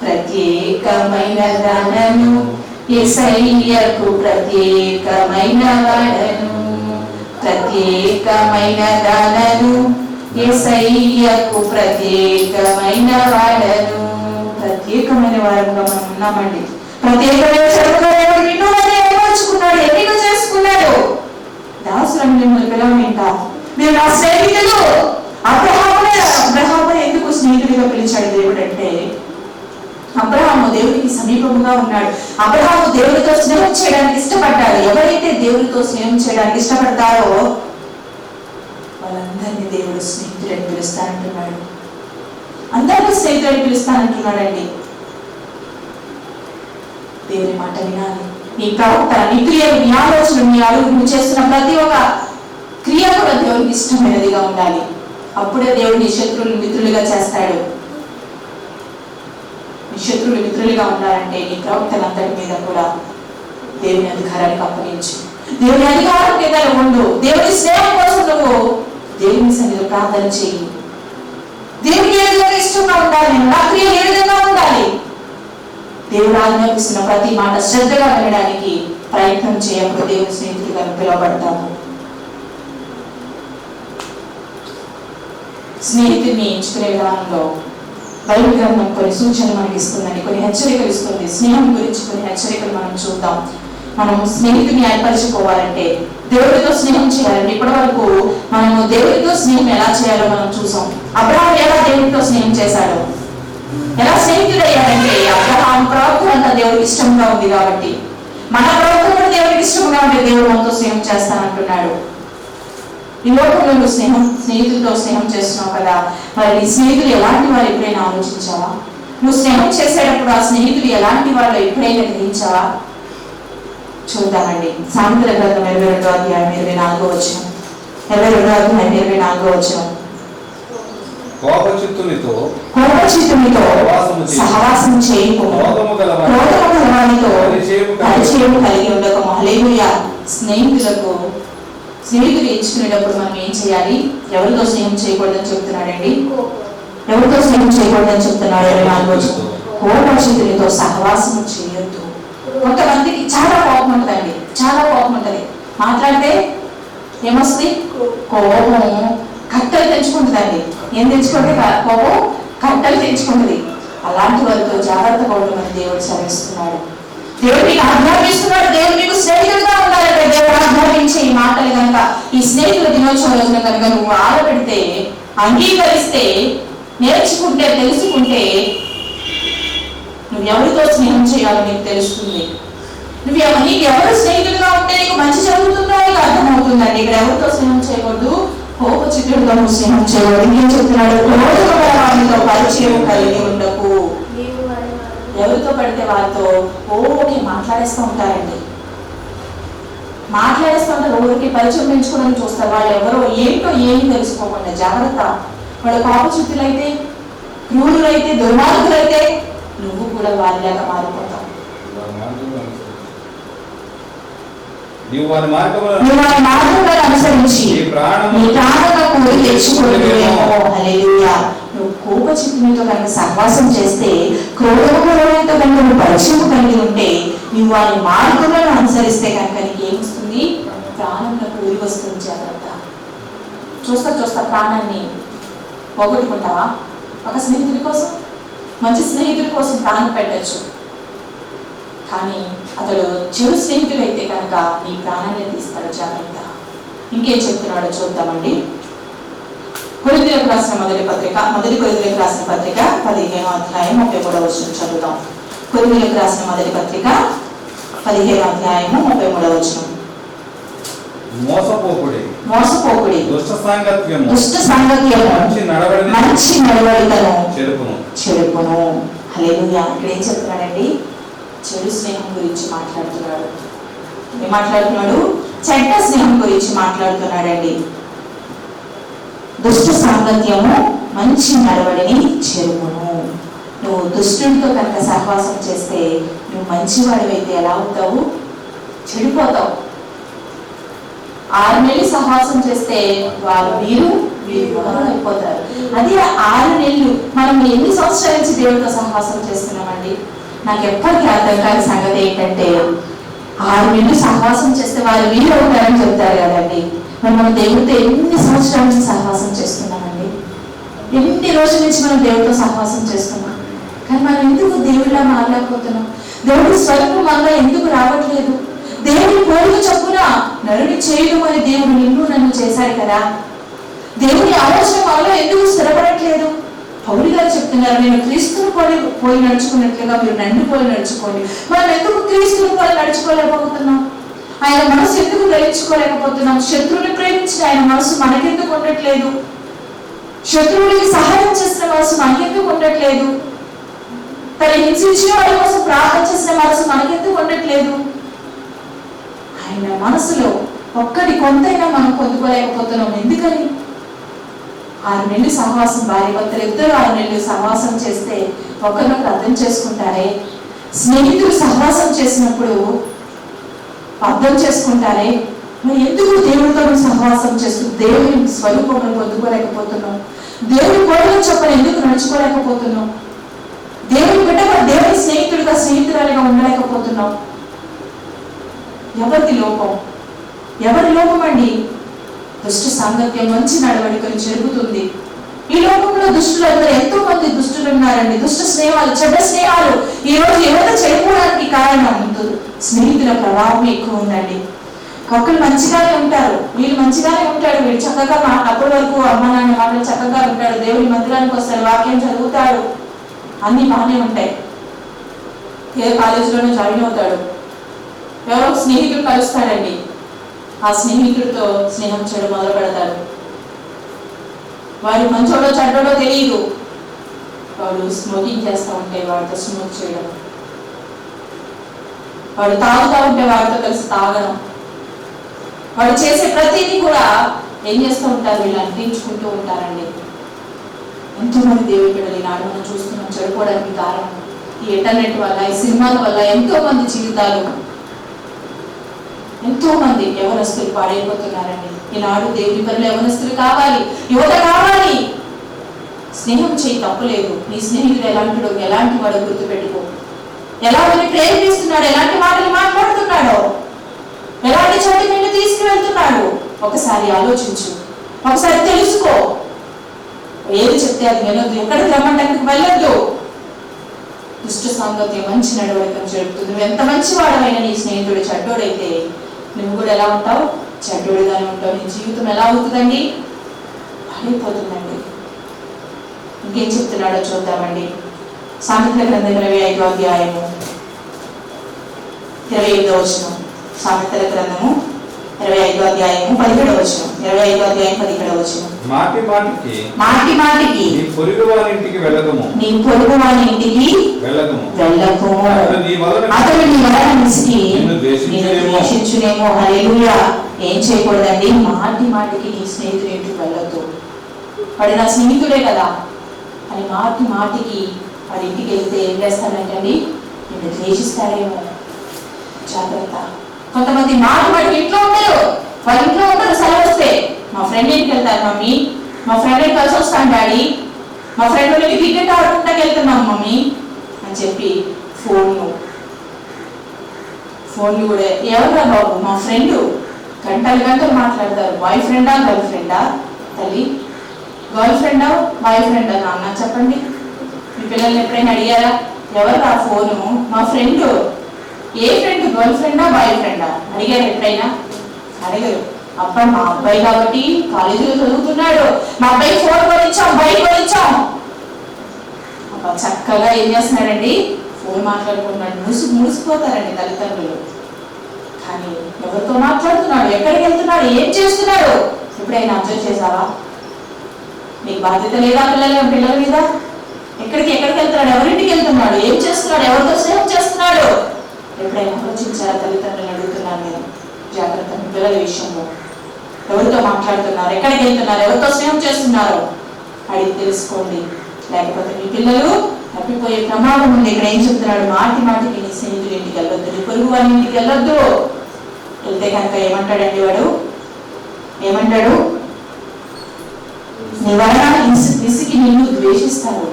ప్రత్యేకమైన దానను, యేసయ్యకు ప్రత్యేకమైన వాడను. ప్రత్యేకమైన దానను, యేసయ్యకు ప్రత్యేకమైన వాడను. ప్రత్యేకమైన వారంగా మనం ఉన్నామండి. ప్రత్యేకమైన సరుకులు నిన్ను ఏర్పరచుకున్నాడు, ఎన్నిక చేసుకున్నాడు. దాసులను మిమ్మల్ని పిలవనింట, మీరు నా స్నేహితులు. అబ్రహాము ఎందుకు స్నేహితుడిగా పిలిచాడు దేవుడు అంటే, అబ్రహాము దేవుడికి సమీపంగా ఉన్నాడు. అబ్రహాము దేవుడితో స్నేహం చేయడానికి ఇష్టపడ్డాడు. ఎవరైతే దేవుడితో స్నేహం చేయడానికి ఇష్టపడతారో వాళ్ళందరినీ దేవుడు స్నేహితుడని పిలుస్తానంటున్నాడు. అందరినీ స్నేహితుడని పిలుస్తానంటున్నాడండి. దేవుని మాట వినాలి. నీ ప్రవర్తన, నీ క్రియలు, నీ ఆలోచన, నీ అడుగు, నువ్వు చేస్తున్న ప్రతి ఒక్క క్రియ కూడా దేవుడికి ఇష్టమైనదిగా ఉండాలి. అప్పుడే దేవుడు నీ శత్రువులు మిత్రులుగా చేస్తాడు. శత్రువులు మిత్రులుగా ఉండాలంటే నీ ప్రవక్తలందరి మీద కూడా దేవుని అధికారానికి అప్పగించు. దేవుని అధికారం మీద ఉండు. దేవుని స్నేహం కోసం నువ్వు దేవుని సన్నిధిలో ప్రార్థన చేయి. దేవునికి ఏ విధంగా ఇష్టంగా ఉండాలి, నా క్రియ ఏ విధంగా ఉండాలి, దేవుడు ఆజ్ఞాపిస్తున్న ప్రతి మాట శ్రద్ధగా వినడానికి ప్రయత్నం చేయప్పుడు దేవుని స్నేహితులుగా పిలువబడతాము. స్నేహితుడిని ఎంచుకునే విధానంలో బైబిల్ గ్రంథం కొన్ని సూచనలు మనకి ఇస్తుందండి, కొన్ని హెచ్చరికలు ఇస్తుంది. స్నేహం గురించి కొన్ని హెచ్చరికలు మనం చూద్దాం. మనం స్నేహితుడిని ఏర్పరచుకోవాలంటే, దేవుడితో స్నేహం చేయాలంటే, ఇప్పటి వరకు మనము దేవుడితో స్నేహం ఎలా చేయాలో మనం చూసాం. అబ్రహాం ఎలా దేవుడితో స్నేహం చేశాడో, ఎలా స్నేహితుడు అయ్యాడంటే, అబ్రహాం ప్రవర్తన అంతా దేవుడికి ఇష్టంగా ఉంది కాబట్టి, మన ప్రవర్తన కూడా దేవుడికి ఇష్టంగా ఉంటే దేవుడు మనతో స్నేహం చేస్తానంటున్నాడు. ఈ లోకంలో నువ్వు స్నేహితులతో స్నేహం చేస్తున్నావు కదా, మరి నీ స్నేహితులు ఎలాంటి వారు ఎప్పుడైనా ఆలోచించావా? నువ్వు స్నేహం చేసేటప్పుడు ఆ స్నేహితులు ఎలాంటి వాళ్ళు ఎప్పుడైనా గ్రహించావా? చూద్దామండి. సామెతల గ్రంథం 22వ అధ్యాయం 24వ వచనం. 22వ అధ్యాయం 24వ వచనం. కోపచిత్తునితో సహవాసం చేయకుము, క్రోధము గలవానితో పరిచయము కలిగి ఉండకము. హల్లెలూయా. స్నేహితులు ఎంచుకునేటప్పుడు మనం ఏం చేయాలి? ఎవరితో స్నేహం చేయకూడదని చెప్తున్నాడండి? ఎవరితో స్నేహం చేయకూడదని చెప్తున్నాడు? 24వ వచనం. కోపచిత్తునితో సహవాసం చేయొద్దు. కొంతమందికి చాలా కోపం ఉంటుందండి, చాలా కోపం ఉంటుంది. మాట్లాడితే ఏమొస్తుంది? కోపం కట్టలు తెంచుకుంటుందండి. ఏం తెంచుకుంటే కోపం కట్టలు తెంచుకుంటుంది. అలాంటి వారితో జాగ్రత్తగా ఉండమని దేవుడు శ్రమిస్తున్నాడు. దేవుడు నీకు ఆజ్ఞాపిస్తున్నాడు. దేవుడు నీకు స్నేహితులుగా ఉండాలంటే దేవుడు ఆజ్ఞాపించే ఈ మాటలు కనుక, ఈ స్నేహితుల దినోత్సవం రోజున కనుక నువ్వు ఆడపెడితే, అంగీకరిస్తే, నేర్చుకుంటే, తెలుసుకుంటే, నువ్వు ఎవరితో స్నేహం చేయాలో నీకు తెలుస్తుంది. నీకు ఎవరు స్నేహితులుగా ఉంటే నీకు మంచి జరుగుతుందో నీకు అర్థమవుతుందండి. ఇక్కడ ఎవరితో స్నేహం చేయకూడదు? కోపచిత్తుడితో నువ్వు స్నేహం చేయకూడదు. ఇంకేం చెప్తున్నాడు? క్రోధముతో పరిచయం కలిగి ఉండకు. ఎవరితో పడితే వారితో ఓకే మాట్లాడేస్తూ ఉంటారండి. మాట్లాడేస్తూ ఉంటారు, ఊరికి పరిచయం పెంచుకోవడానికి చూస్తారు. వాళ్ళు ఎవరో ఏంటో ఏమి తెలుసుకోకుండా జాగ్రత్త. వాళ్ళు కోపచిత్తులైతే, క్రూరులైతే, దుర్మార్గులైతే నువ్వు కూడా వారిలాగా మారిపోతావు. నీవు వారి మార్గములను అనుసరించి నీ ప్రాణములకు ఉరి తెచ్చుకోలేవేమో. హల్లెలూయా. నువ్వు కోపచిత్తునితో కనుక సహవాసం చేస్తే, క్రోధముతో కనుక నువ్వు పరిచయం కలిగి ఉంటే నువ్వు వారి మార్గంలో అనుసరిస్తే కనుక నీకు ఏమొస్తుంది? ప్రాణంలో ఊరి వస్తుంది. జాగ్రత్త. చూస్తా ప్రాణాన్ని పోగొట్టుకుంటావా? ఒక స్నేహితుడి కోసం, మంచి స్నేహితుడి కోసం ప్రాణం పెట్టచ్చు, కానీ అతడు చెడు స్నేహితుడు అయితే కనుక నీ ప్రాణాన్ని తీస్తాడు. జాగ్రత్త. ఇంకేం చెప్తున్నాడో చూద్దామండి. కొరింథీయులకు రాసిన మొదటి కొరింథీయులకు రాసిన పత్రిక 15వ అధ్యాయం 33వ వచనం చదువుదాం. కొరింథీయులకు రాసిన మొదటి పత్రిక 15వ అధ్యాయము 33వ వచనం. మోసపోకుడి, దుష్ట సాంగత్యము మంచి నడవడికను చెడుపును. హల్లెలూయా. ఇక్కడ ఏం చెప్తున్నాడండి? చెడు స్నేహం గురించి మాట్లాడుతున్నాడు. ఏం మాట్లాడుతున్నాడు? చెడ్డ స్నేహం గురించి మాట్లాడుతున్నాడండి. దుష్ట సాంగత్యము మంచి నడవడిని చెరుపును. నువ్వు దుష్టుడితో కనుక సహవాసం చేస్తే నువ్వు మంచివాడివైతే ఎలా అవుతావు? చెడిపోతావు. 6 నెలలు సహవాసం చేస్తే వారు వీరు అయిపోతారు. అది 6 నెలలు. మనం ఎన్ని సంవత్సరాల నుంచి దేవుడితో సహవాసం చేస్తున్నామండి? నాకు ఎప్పటికీ అర్థం కాని సంగతి ఏంటంటే 6 నెలలు సహవాసం చేస్తే వారు వీరు అవుతారని చెప్తారు కదండి. మరి మనం దేవుడితో ఎన్ని సంవత్సరాల నుంచి సహవాసం చేస్తున్నామండి? ఎన్ని రోజుల నుంచి మనం దేవుడితో సహవాసం చేస్తున్నాం, కానీ మనం ఎందుకు దేవుడిలా మారలేకపోతున్నాం? దేవుడి స్వరూపం మనలో ఎందుకు రావట్లేదు? దేవుడి పోలిక చొప్పున నరుని చేయడం అని దేవుడు నిన్ను నన్ను చేశాడు కదా. దేవుని ఆలోచన మనలో ఎందుకు స్థిరపడట్లేదు? పౌలు గారు చెప్తున్నారు, నేను క్రీస్తుని పోయి నడుచుకున్నట్లుగా మీరు నన్ను పోయి నడుచుకోండి. మనం ఎందుకు క్రీస్తుని పోయి నడుచుకోలేకపోతున్నాం? ఆయన మనసు ఎందుకు గ్రహించుకోలేకపోతున్నాం? శత్రువుని ప్రేమించిన ఆయన మనసు మనకెందుకు ఉండట్లేదు? శత్రువులకి సహాయం చేసిన మనసు మనకెందుకు ఉండట్లేదు? తన హింసించిన వాళ్ళ కోసం ప్రార్థన చేసిన మనసు మనకెందుకు ఉండట్లేదు? ఆయన మనసులో ఒక్కటి కొంతైనా మనం పొందుకోలేకపోతున్నాం. ఎందుకని? 6 నెలలు సహవాసం, భార్య భర్తలు ఇద్దరు 6 నెలలు సహవాసం చేస్తే ఒకరినొకరు అర్థం చేసుకుంటారే. స్నేహితులు సహవాసం చేసినప్పుడు అర్థం చేసుకుంటారే. మరి ఎందుకు దేవుడితో సహవాసం చేస్తూ దేవుని స్వరూపం పొందుకోలేకపోతున్నాం? దేవుని కోరిక చొప్పున ఎందుకు నడుచుకోలేకపోతున్నాం? దేవుని బిడ్డ దేవుని స్నేహితుడిగా స్నేహితురాలిగా ఉండలేకపోతున్నాం? ఎవరి లోపం? ఎవరి లోపం అండి? దుష్ట సాంగత్యం మంచి నడవడికను చెరుపుతుంది. ఈ లోకంలో దుష్టులందరూ ఎంతో మంది దుష్టులు ఉన్నారండి. దుష్ట స్నేహాలు, చెడ్డ స్నేహాలు ఈ రోజు ఎవరో చెడిపోవడానికి కారణం స్నేహితుల ప్రభావం ఎక్కువ ఉందండి. ఒకరు మంచిగానే ఉంటారు, వీళ్ళు మంచిగానే ఉంటాడు, వీళ్ళు చక్కగా అప్పటి వరకు అమ్మ నాన్న మాటలు చక్కగా ఉంటాడు, దేవుడి మందిరానికి వస్తాడు, వాక్యం చదువుతాడు, అన్ని బాగానే ఉంటాయి. ఏ కాలేజీలోనూ జాయిన్ అవుతాడు, ఎవరో స్నేహితుడు కలుస్తాడండి, ఆ స్నేహితుడితో స్నేహం చేయడం మొదలు పెడతాడు. వాడు మంచోడో చెడ్డోడో తెలియదు, వాడు స్మోకింగ్ చేస్తూ ఉంటే వాడితో స్మోక్ చేయడం, వాడు తాగుతూ ఉంటే వాడితో కలిసి తాగడం, వాడు చేసే ప్రతిదీ కూడా ఏం చేస్తూ ఉంటారు? వీళ్ళు అంటించుకుంటూ ఉంటారండి. ఎంతో మంది దేవుడి బిడ్డలు ఈనాడు మనం చూస్తున్నాం చెడిపోవడానికి కారణం ఈ ఇంటర్నెట్ వల్ల, ఈ సినిమాల వల్ల ఎంతో మంది జీవితాలు, ఎంతో మంది యవనస్తులు పాడైపోతున్నారండి. ఈనాడు దేవుడి పనులు యవనస్తులు కావాలి, యువత కావాలి. స్నేహం చేయి, తప్పులేదు. నీ స్నేహితుడు ఎలాంటిడో, ఎలాంటి వాడో గుర్తుపెట్టుకో. ఎలా వాడిని ప్రేరేపిస్తున్నాడు, ఎలాంటి మాటలు మాట్లాడుతున్నాడో, ఎలాంటి చోటు నిన్ను తీసుకువెళ్తున్నాడు ఒకసారి ఆలోచించు, ఒకసారి తెలుసుకో. ఏది చెప్తే అది వెళ్ళొద్దు, ఎక్కడికి రమ్మంటానికి వెళ్ళొద్దు. దుష్ట సాంగత్యం మంచి నడవడికను చెడుపుతుంది. నువ్వు ఎంత మంచి వాడమైనా నీ స్నేహితుడు చెడ్డోడైతే నువ్వు కూడా ఎలా ఉంటావు? చెడ్డోడిగానే ఉంటావు. నీ జీవితం ఎలా అవుతుందండి? పడిపోతుందండి. ఇంకేం చెప్తున్నాడో చూద్దామండి. సామెతల గ్రంథం 25వ అధ్యాయము 25వ వచనం. సామెతల గ్రంథము 25వ అధ్యాయము 17వ వచనం. 25వ అధ్యాయం 17వ వచనం. మాటి మాటికి నీ పొరుగు వారి ఇంటికి వెళ్ళకము, అతడు నీ వలన నిలిచి నిన్ను ద్వేషించునేమో. హల్లెలూయా. ఏం చేయకూడదండి? మాటి మాటికి నీ స్నేహితుడి ఇంటికి వెళ్ళొద్దు. వాడు నా స్నేహితుడే కదా అని మాటి మాటికి వాడి ఇంటికి వెళ్తే ఏం చేస్తాడంటండి? నిన్ను ద్వేషిస్తాడేమో. జాగ్రత్త. కొంతమంది మాటి మాటికి ఇంట్లో ఉండరు, వాళ్ళ ఇంట్లో ఉంటారు. సెలవు వస్తే మా ఫ్రెండ్ ఇంటికి వెళ్తారు మమ్మీ, మా ఫ్రెండ్ కలిసి వస్తాను డాడీ, మా ఫ్రెండ్ వాళ్ళకి క్రికెట్ ఆడుకుంటాకి వెళ్తున్నాం మమ్మీ అని చెప్పి ఫోన్ ఫోన్లు కూడా ఎవరా బాబు, మా ఫ్రెండ్, గంటలు గంటలు మాట్లాడతారు. బాయ్ ఫ్రెండా గర్ల్ ఫ్రెండా? తల్లి, గర్ల్ ఫ్రెండా బాయ్ ఫ్రెండా నాన్న చెప్పండి. మీ పిల్లల్ని ఎప్పుడైనా అడిగారా ఎవరు ఆ ఫోను? మా ఫ్రెండ్. ఏ ఫ్రెండ్, గర్ల్ ఫ్రెండా బాయ్ ఫ్రెండా అడిగారు ఎప్పుడైనా? అడిగారు. అబ్బాయి మా అబ్బాయి కాబట్టి కాలేజీలో చదువుతున్నాడు, మా అబ్బాయి ఫోన్ కొనిచ్చాం, బైక్ కొనిచ్చాం. అబ్బా చక్కగా ఏం చేస్తున్నాడండి, ఫోన్ మాట్లాడుకుంటున్నాడు. మురిసిపోతారండి తల్లిదండ్రులు. కానీ ఎవరితో మాట్లాడుతున్నాడు, ఎక్కడికి వెళ్తున్నాడు, ఏం చేస్తున్నాడు ఎప్పుడైనా అబ్జర్వ్ చేసావా? నీకు బాధ్యత లేదా పిల్లల మీద? ఎక్కడికి వెళ్తున్నాడు, ఎవరింటికి వెళ్తున్నాడు, ఏం చేస్తున్నాడు, ఎవరితో స్నేహం చేస్తున్నాడు ఎప్పుడైనా ఆలోచించారా? తల్లిదండ్రులు అడుగుతున్నాను నేను. జాగ్రత్త మీ పిల్లల విషయంలో. ఎవరితో మాట్లాడుతున్నారు, ఎక్కడికి వెళ్తున్నారు, ఎవరితో స్నేహం చేస్తున్నారు అడిగి తెలుసుకోండి. లేకపోతే మీ పిల్లలు తప్పిపోయే ప్రమాదం ఉంది. ఇక్కడ ఏం చెప్తున్నాడు? మాటికి నీ స్నేహితుడి ఇంటికి వెళ్ళొద్దు, నీ పొరుగు వారి ఇంటికి వెళ్ళొద్దు. వెళ్తే కనుక ఏమంటాడండి వాడు? ఏమంటాడు? నీ వలన విసిగి నిన్ను ద్వేషిస్తాడు.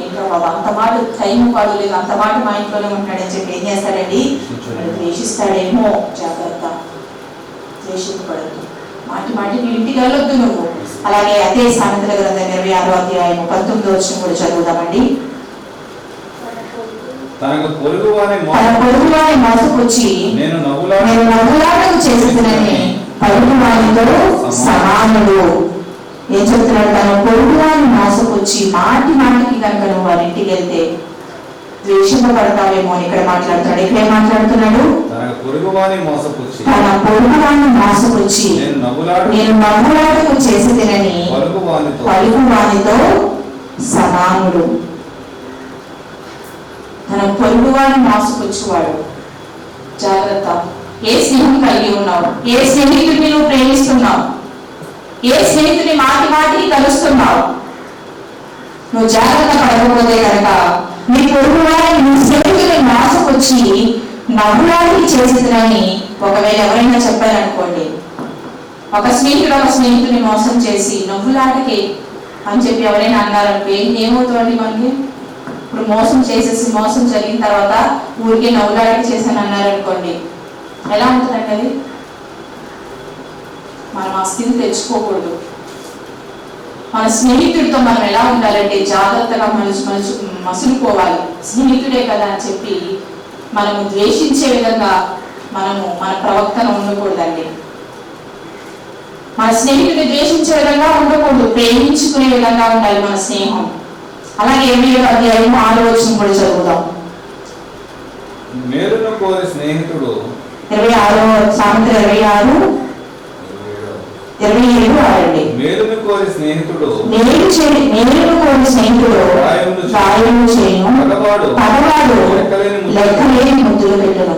ఏంటో బాబా అంత మాట టైం కాదు లేదు, అంత మాట మా ఇంట్లోనే ఉంటాడని చెప్పి ఏం చేస్తాడండి? ద్వేషిస్తాడేమో. జాగ్రత్త, ద్వేషింపడద్దు. మాటికి ఇంటికి వెళ్ళొద్దు నువ్వు. అలాగే అదే సామెతల గ్రంథం 26వ అధ్యాయం 19వ వచనం కూడా చదువుదామండి. తన పొరుగువాని మోసపుచ్చి నేను నవ్వులాటకు చేసేదనని పొరుగువానితో సమానుడు. ఏం చెప్తున్నాడు? తన పొరుగువాని మోసపుచ్చి మాటికి కనుక నువ్వు వారి ఇంటికి వెళ్తే ద్వేషింపబడతావేమో అని ఇక్కడ మాట్లాడుతున్నాడు. ఇక్కడ ఏం మాట్లాడుతున్నాడు? తన పొరుగువాని మోసపుచ్చి నేను నవ్వులాటకు చేసేదనని పొరుగువానితో సమానుడు. తన పొరుగువాడిని మోసపుచ్చువాడు. జాగ్రత్త. ఏ స్నేహం కలిగి ఉన్నావు? ఏ స్నేహితుడిని నువ్వు ప్రేమిస్తున్నావు? ఏ స్నేహితుడిని మాటికి కలుస్తున్నావు? నువ్వు జాగ్రత్త పడకపోతే కనుక నీ పొరుగువాడిని, నీ స్నేహితుడిని మోసపుచ్చి నవ్వులాడికి చేసేదని ఒకవేళ ఎవరైనా చెప్పారనుకోండి, ఒక స్నేహితుడిని మోసం చేసి నవ్వులాటకి అని చెప్పి ఎవరైనా అన్నారనుకో, ఏమవుతుందండి మనకి? ఇప్పుడు మోసం జరిగిన తర్వాత ఊరికే నవ్వులాడికి చేశాను అన్నారనుకోండి, ఎలా ఉంటుందండి అది? మనం ఆ స్థితి తెచ్చుకోకూడదు. మన స్నేహితుడితో మనం ఎలా ఉండాలంటే జాగ్రత్తగా మసులుకోవాలి. స్నేహితుడే కదా అని చెప్పి మనము ద్వేషించే విధంగా మన ప్రవర్తన ఉండకూడదండి. మన స్నేహితుడిని ద్వేషించే విధంగా ఉండకూడదు, ప్రేమించుకునే విధంగా ఉండాలి మన స్నేహం. అలాగే 8వ అధ్యాయం 6వ వచనం కూడా చదువుదాం. మేలును కోరి స్నేహితుడు 26వ సామెతలు 26:27 ఆడండి. మేలును కోరి స్నేహితుడు గాయము చేయను, పగవాడు లెక్కలేని ముద్దులు పెట్టును.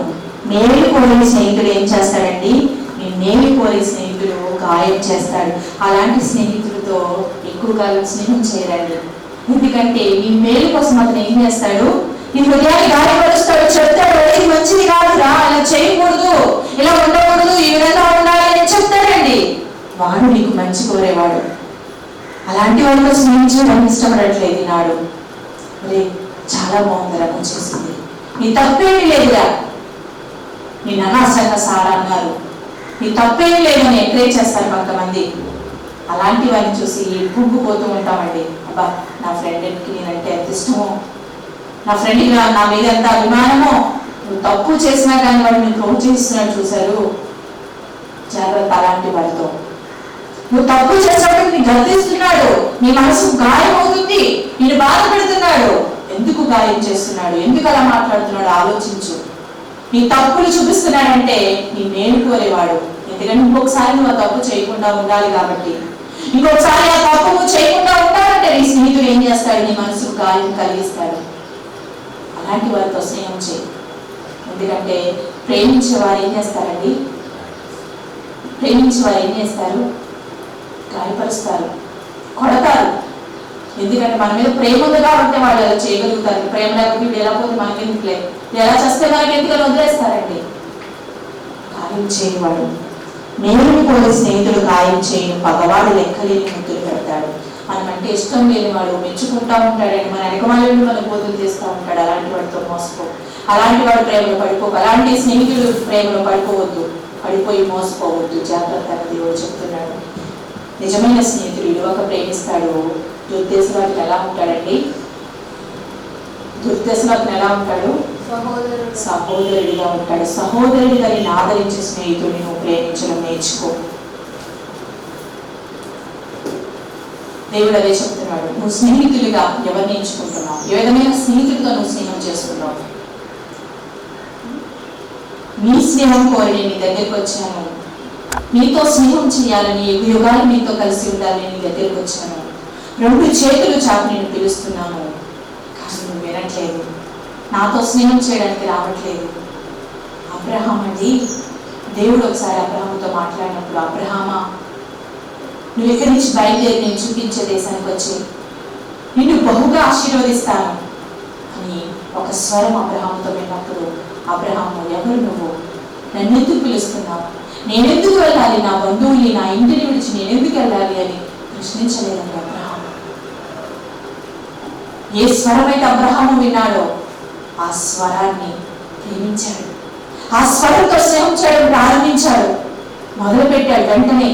మేలు కోరి స్నేహితుడు ఏం చేస్తాడండి? మీ మేలు కోరి స్నేహితుడు గాయం చేస్తాడు. అలాంటి స్నేహితుడితో ఎక్కువ కాలం స్నేహం చేయరండి. ఎందుకంటే మీ మేలు కోసం అతను ఏం చేస్తాడు? నీ హృదయాన్ని గాయపరుస్తాడు, చెప్తాడు, ఇది మంచిది కాదురా, ఇలా చేయకూడదు, ఇలా ఉండకూడదు, ఈ విధంగా ఉండాలి అని చెప్తాడండి. వాడు నీకు మంచి కోరేవాడు. అలాంటి వాడితో స్నేహించడం ఇష్టపడట్లేదు ఈనాడు. అరే చాలా బాగుందిరా నువ్వు చేసింది, నీ తప్పేమీ లేదురా, నేను అనవసరంగా సారా అన్నారు, నీ తప్పేమీ లేదు అని ఎంకరేజ్ చేస్తారు కొంతమంది. అలాంటి వారిని చూసి కుంగిపోతూ ఉంటామండి. అబ్బా నా ఫ్రెండ్కి నేనంటే ఎంత ఇష్టమో, నా ఫ్రెండ్కి నా మీద ఎంత అభిమానమో, నువ్వు తప్పు చేసినా కానీ వాడు నేను ప్రోత్సహిస్తున్నాడు చూశారు. జాగ్రత్త అలాంటి వాడితో. నువ్వు తప్పు చేసినప్పుడు నీ గర్తిస్తున్నాడు, నీ మనసు గాయం అవుతుంది, నేను బాధపడుతున్నాడు. ఎందుకు గాయం చేస్తున్నాడు, ఎందుకు అలా మాట్లాడుతున్నాడు ఆలోచించు. నీ తప్పులు చూపిస్తున్నాడంటే నీ మేలు కోరేవాడు. ఎందుకంటే ఇంకొకసారి నువ్వు ఆ తప్పు చేయకుండా ఉండాలి కాబట్టి, ఇంకొకసారి ఆ తప్పు నువ్వు చేయకుండా ఉండాలంటే నీ స్నేహితుడు ఏం చేస్తాడు? నీ మనసుకు గాయం కలిగిస్తాడు. అలాంటి వారితో స్నేహం చేయి. ఎందుకంటే ప్రేమించే వారు ఏం చేస్తారండి? గాయపరుస్తారు, కొడతారు. ఎందుకంటే మన మీద ప్రేమ ఉంది కాబట్టి వాళ్ళు ఎలా చేయగలుగుతారు. ప్రేమ లేకపోతే వీడు ఎలా పోతే మనకి ఎందుకులే, ఎలా చేస్తే మనకి ఎందుకని వదిలేస్తారండి. గాయం చేయవాడు. మేలుని కోరి స్నేహితుడు గాయం చేయను, పగవాడు లెక్కలేని ముద్దులు పెడతాడు. మనమంటే ఇష్టం లేని వాడు మెచ్చుకుంటా ఉంటాడండి, మన ఎగమాలను మన బోధులు చేస్తూ ఉంటాడు. అలాంటి వాడితో మోసపో. అలాంటి వాడు ప్రేమలో అలాంటి స్నేహితుడు ప్రేమలో పడిపోవద్దు, పడిపోయి మోసపోవద్దు. జాగ్రత్తగా దేవుడు చెప్తున్నాడు. నిజమైన స్నేహితుడు విలువక ప్రేమిస్తాడు. దుర్దేశవాదులు ఎలా ఉంటాడండి? దుర్దేశవాదులు ఎలా ఉంటాడు? సహోదరుడిగా ఉంటాడు. సహోదరుడిగా నేను ఆదరించే స్నేహితుడిని నువ్వు ప్రేమించడం నేర్చుకో. దేవుడు అదే చెప్తున్నాడు. నువ్వు స్నేహితులుగా ఎవరిని ఎంచుకుంటున్నావు? ఏ విధమైన స్నేహితుడితో నువ్వు స్నేహం చేస్తున్నావు? నీ స్నేహం కోరి నేను నీ దగ్గరికి వచ్చాను, నీతో స్నేహం చేయాలని, యుగాలు నీతో కలిసి ఉండాలని నీ దగ్గరికి వచ్చాను, 2 చేతులు చాపి నేను పిలుస్తున్నాను, కానీ నువ్వు వినట్లేదు, నాతో స్నేహం చేయడానికి రావట్లేదు. అబ్రహాం అండి, దేవుడు ఒకసారి అబ్రహాముతో మాట్లాడినప్పుడు, అబ్రహామా నువ్వు ఇక్కడి నుంచి బయలుదేరి నేను చూపించే దేశానికి వచ్చి నిన్ను బహుగా ఆశీర్వదిస్తాను అని ఒక స్వరం అబ్రహాముతో విన్నప్పుడు, అబ్రహాము ఎవరు నువ్వు? నన్ను ఎందుకు పిలుస్తున్నావు? నేనెందుకు వెళ్ళాలి? నా బంధువుల్ని, నా ఇంటిని విడిచి నేనెందుకు వెళ్ళాలి అని ప్రశ్నించలేదండి అబ్రహాము. ఏ స్వరమైతే అబ్రహాము విన్నాడో ఆ స్వరాన్ని ప్రేమించాడు. ఆ స్వరంతో స్నేహం చేయడం ప్రారంభించాడు, మొదలుపెట్టాడు. వెంటనే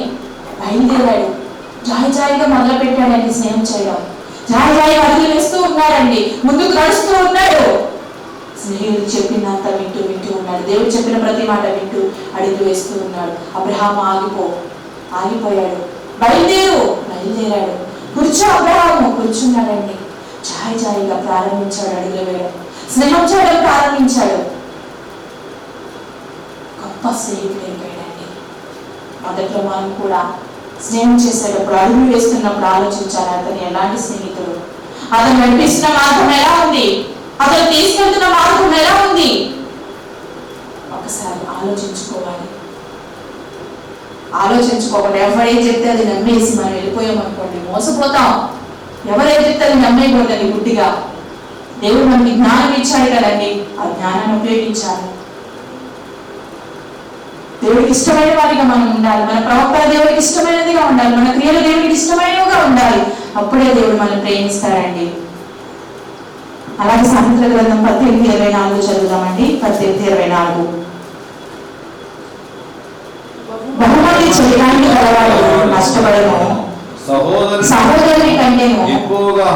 బయలుదేరాడు, జాయిగా మొదలు పెట్టాడండి స్నేహం చేయడం. జాయిగా అడుగులు వేస్తూ ఉన్నాడండి, ముందుకు నడుస్తూ ఉన్నాడు. స్నేహితుడు చెప్పినంత వింటూ ఉన్నాడు. దేవుడు చెప్పిన ప్రతి మాట వింటూ అడుగులు వేస్తూ ఉన్నాడు. అబ్రహాము ఆగిపోయాడు. బయలుదేరాడు. అబ్రహాము కూర్చున్నాడండి. జాయిగా ప్రారంభించాడు అడుగులు వేయడం, స్నేహం చేయడం ప్రారంభించాడు. గొప్ప స్నేహితుడు అయిపోయాడండి. మొదట్లో మనం కూడా స్నేహం చేసేటప్పుడు, అడుగులు వేస్తున్నప్పుడు ఆలోచించాలి, అతను ఎలాంటి స్నేహితుడు, అతను నడిపిస్తున్న మార్గం ఎలా ఉంది, అతను తీసుకెళ్తున్న మార్గం ఎలా ఉంది, ఒకసారి ఆలోచించుకోకుండా ఎవరేం చెప్తే అది నమ్మేసి మనం వెళ్ళిపోయామనుకోండి, మోసపోతాం. ఎవరేం చెప్తే అది నమ్మేయకూడదండి గుడ్డిగా. దేవుడు మనకి జ్ఞానం ఇచ్చాడు కదండి, ఆ జ్ఞానాన్ని ఉపయోగించాలి. దేవుడికి ఇష్టమైన వారిగా మనం ఉండాలి. మన ప్రవర్తన దేవుడికి ఇష్టమైనదిగా ఉండాలి. మన క్రియలు దేవుడికి ఇష్టమైనవిగా ఉండాలి. అప్పుడే దేవుడు మనం ప్రేమిస్తాడండి. అలాగే సామెతల గ్రంథం 18:24 చదువుదామండి. 18:24. బహుమతి చేయడానికి గలవాడు నష్టపడను, సహోదరుని కంటేను ఎక్కువగా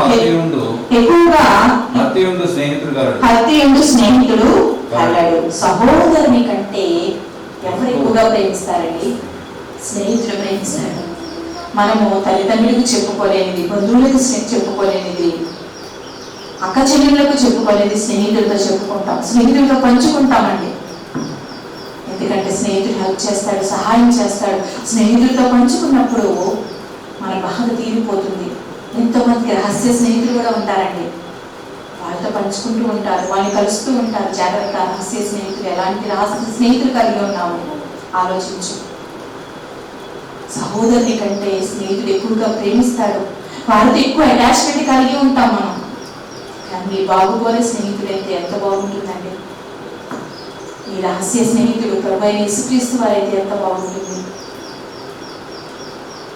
హత్తియుండు స్నేహితుడు కలడు. సహోదరుని కంటే ఎవరు ఎక్కువగా ప్రేమిస్తారండి? స్నేహితుడు ప్రేమిస్తాడు. మనము తల్లిదండ్రులకు చెప్పుకోలేనిది, బంధువులకు చెప్పుకోలేనిది, అక్క చెల్లెళ్ళకు చెప్పుకోలేనిది స్నేహితులతో చెప్పుకుంటాం, స్నేహితులతో పంచుకుంటామండి. ఎందుకంటే స్నేహితుడు హెల్ప్ చేస్తాడు, సహాయం చేస్తాడు. స్నేహితులతో పంచుకున్నప్పుడు మన బాధ తీరిపోతుంది. ఎంతోమందికి రహస్య స్నేహితులు కూడా ఉంటారండి. వాళ్ళతో పంచుకుంటూ ఉంటారు, వాళ్ళని కలుస్తూ ఉంటారు. జాగ్రత్త, రహస్య స్నేహితులు. ఎలాంటి రహస్య స్నేహితులు కలిగి ఉన్నాము ఆలోచించు. సహోదరుని కంటే స్నేహితుడు ఎక్కువగా ప్రేమిస్తాడు, వారితో ఎక్కువ అటాచ్మెంట్ కలిగి ఉంటాం మనం. కానీ బాగుపోలే స్నేహితుడైతే ఎంత బాగుంటుందండి. ఈ రహస్య స్నేహితుడు ప్రభువైన యేసుక్రీస్తు వారైతే ఎంత బాగుంటుంది.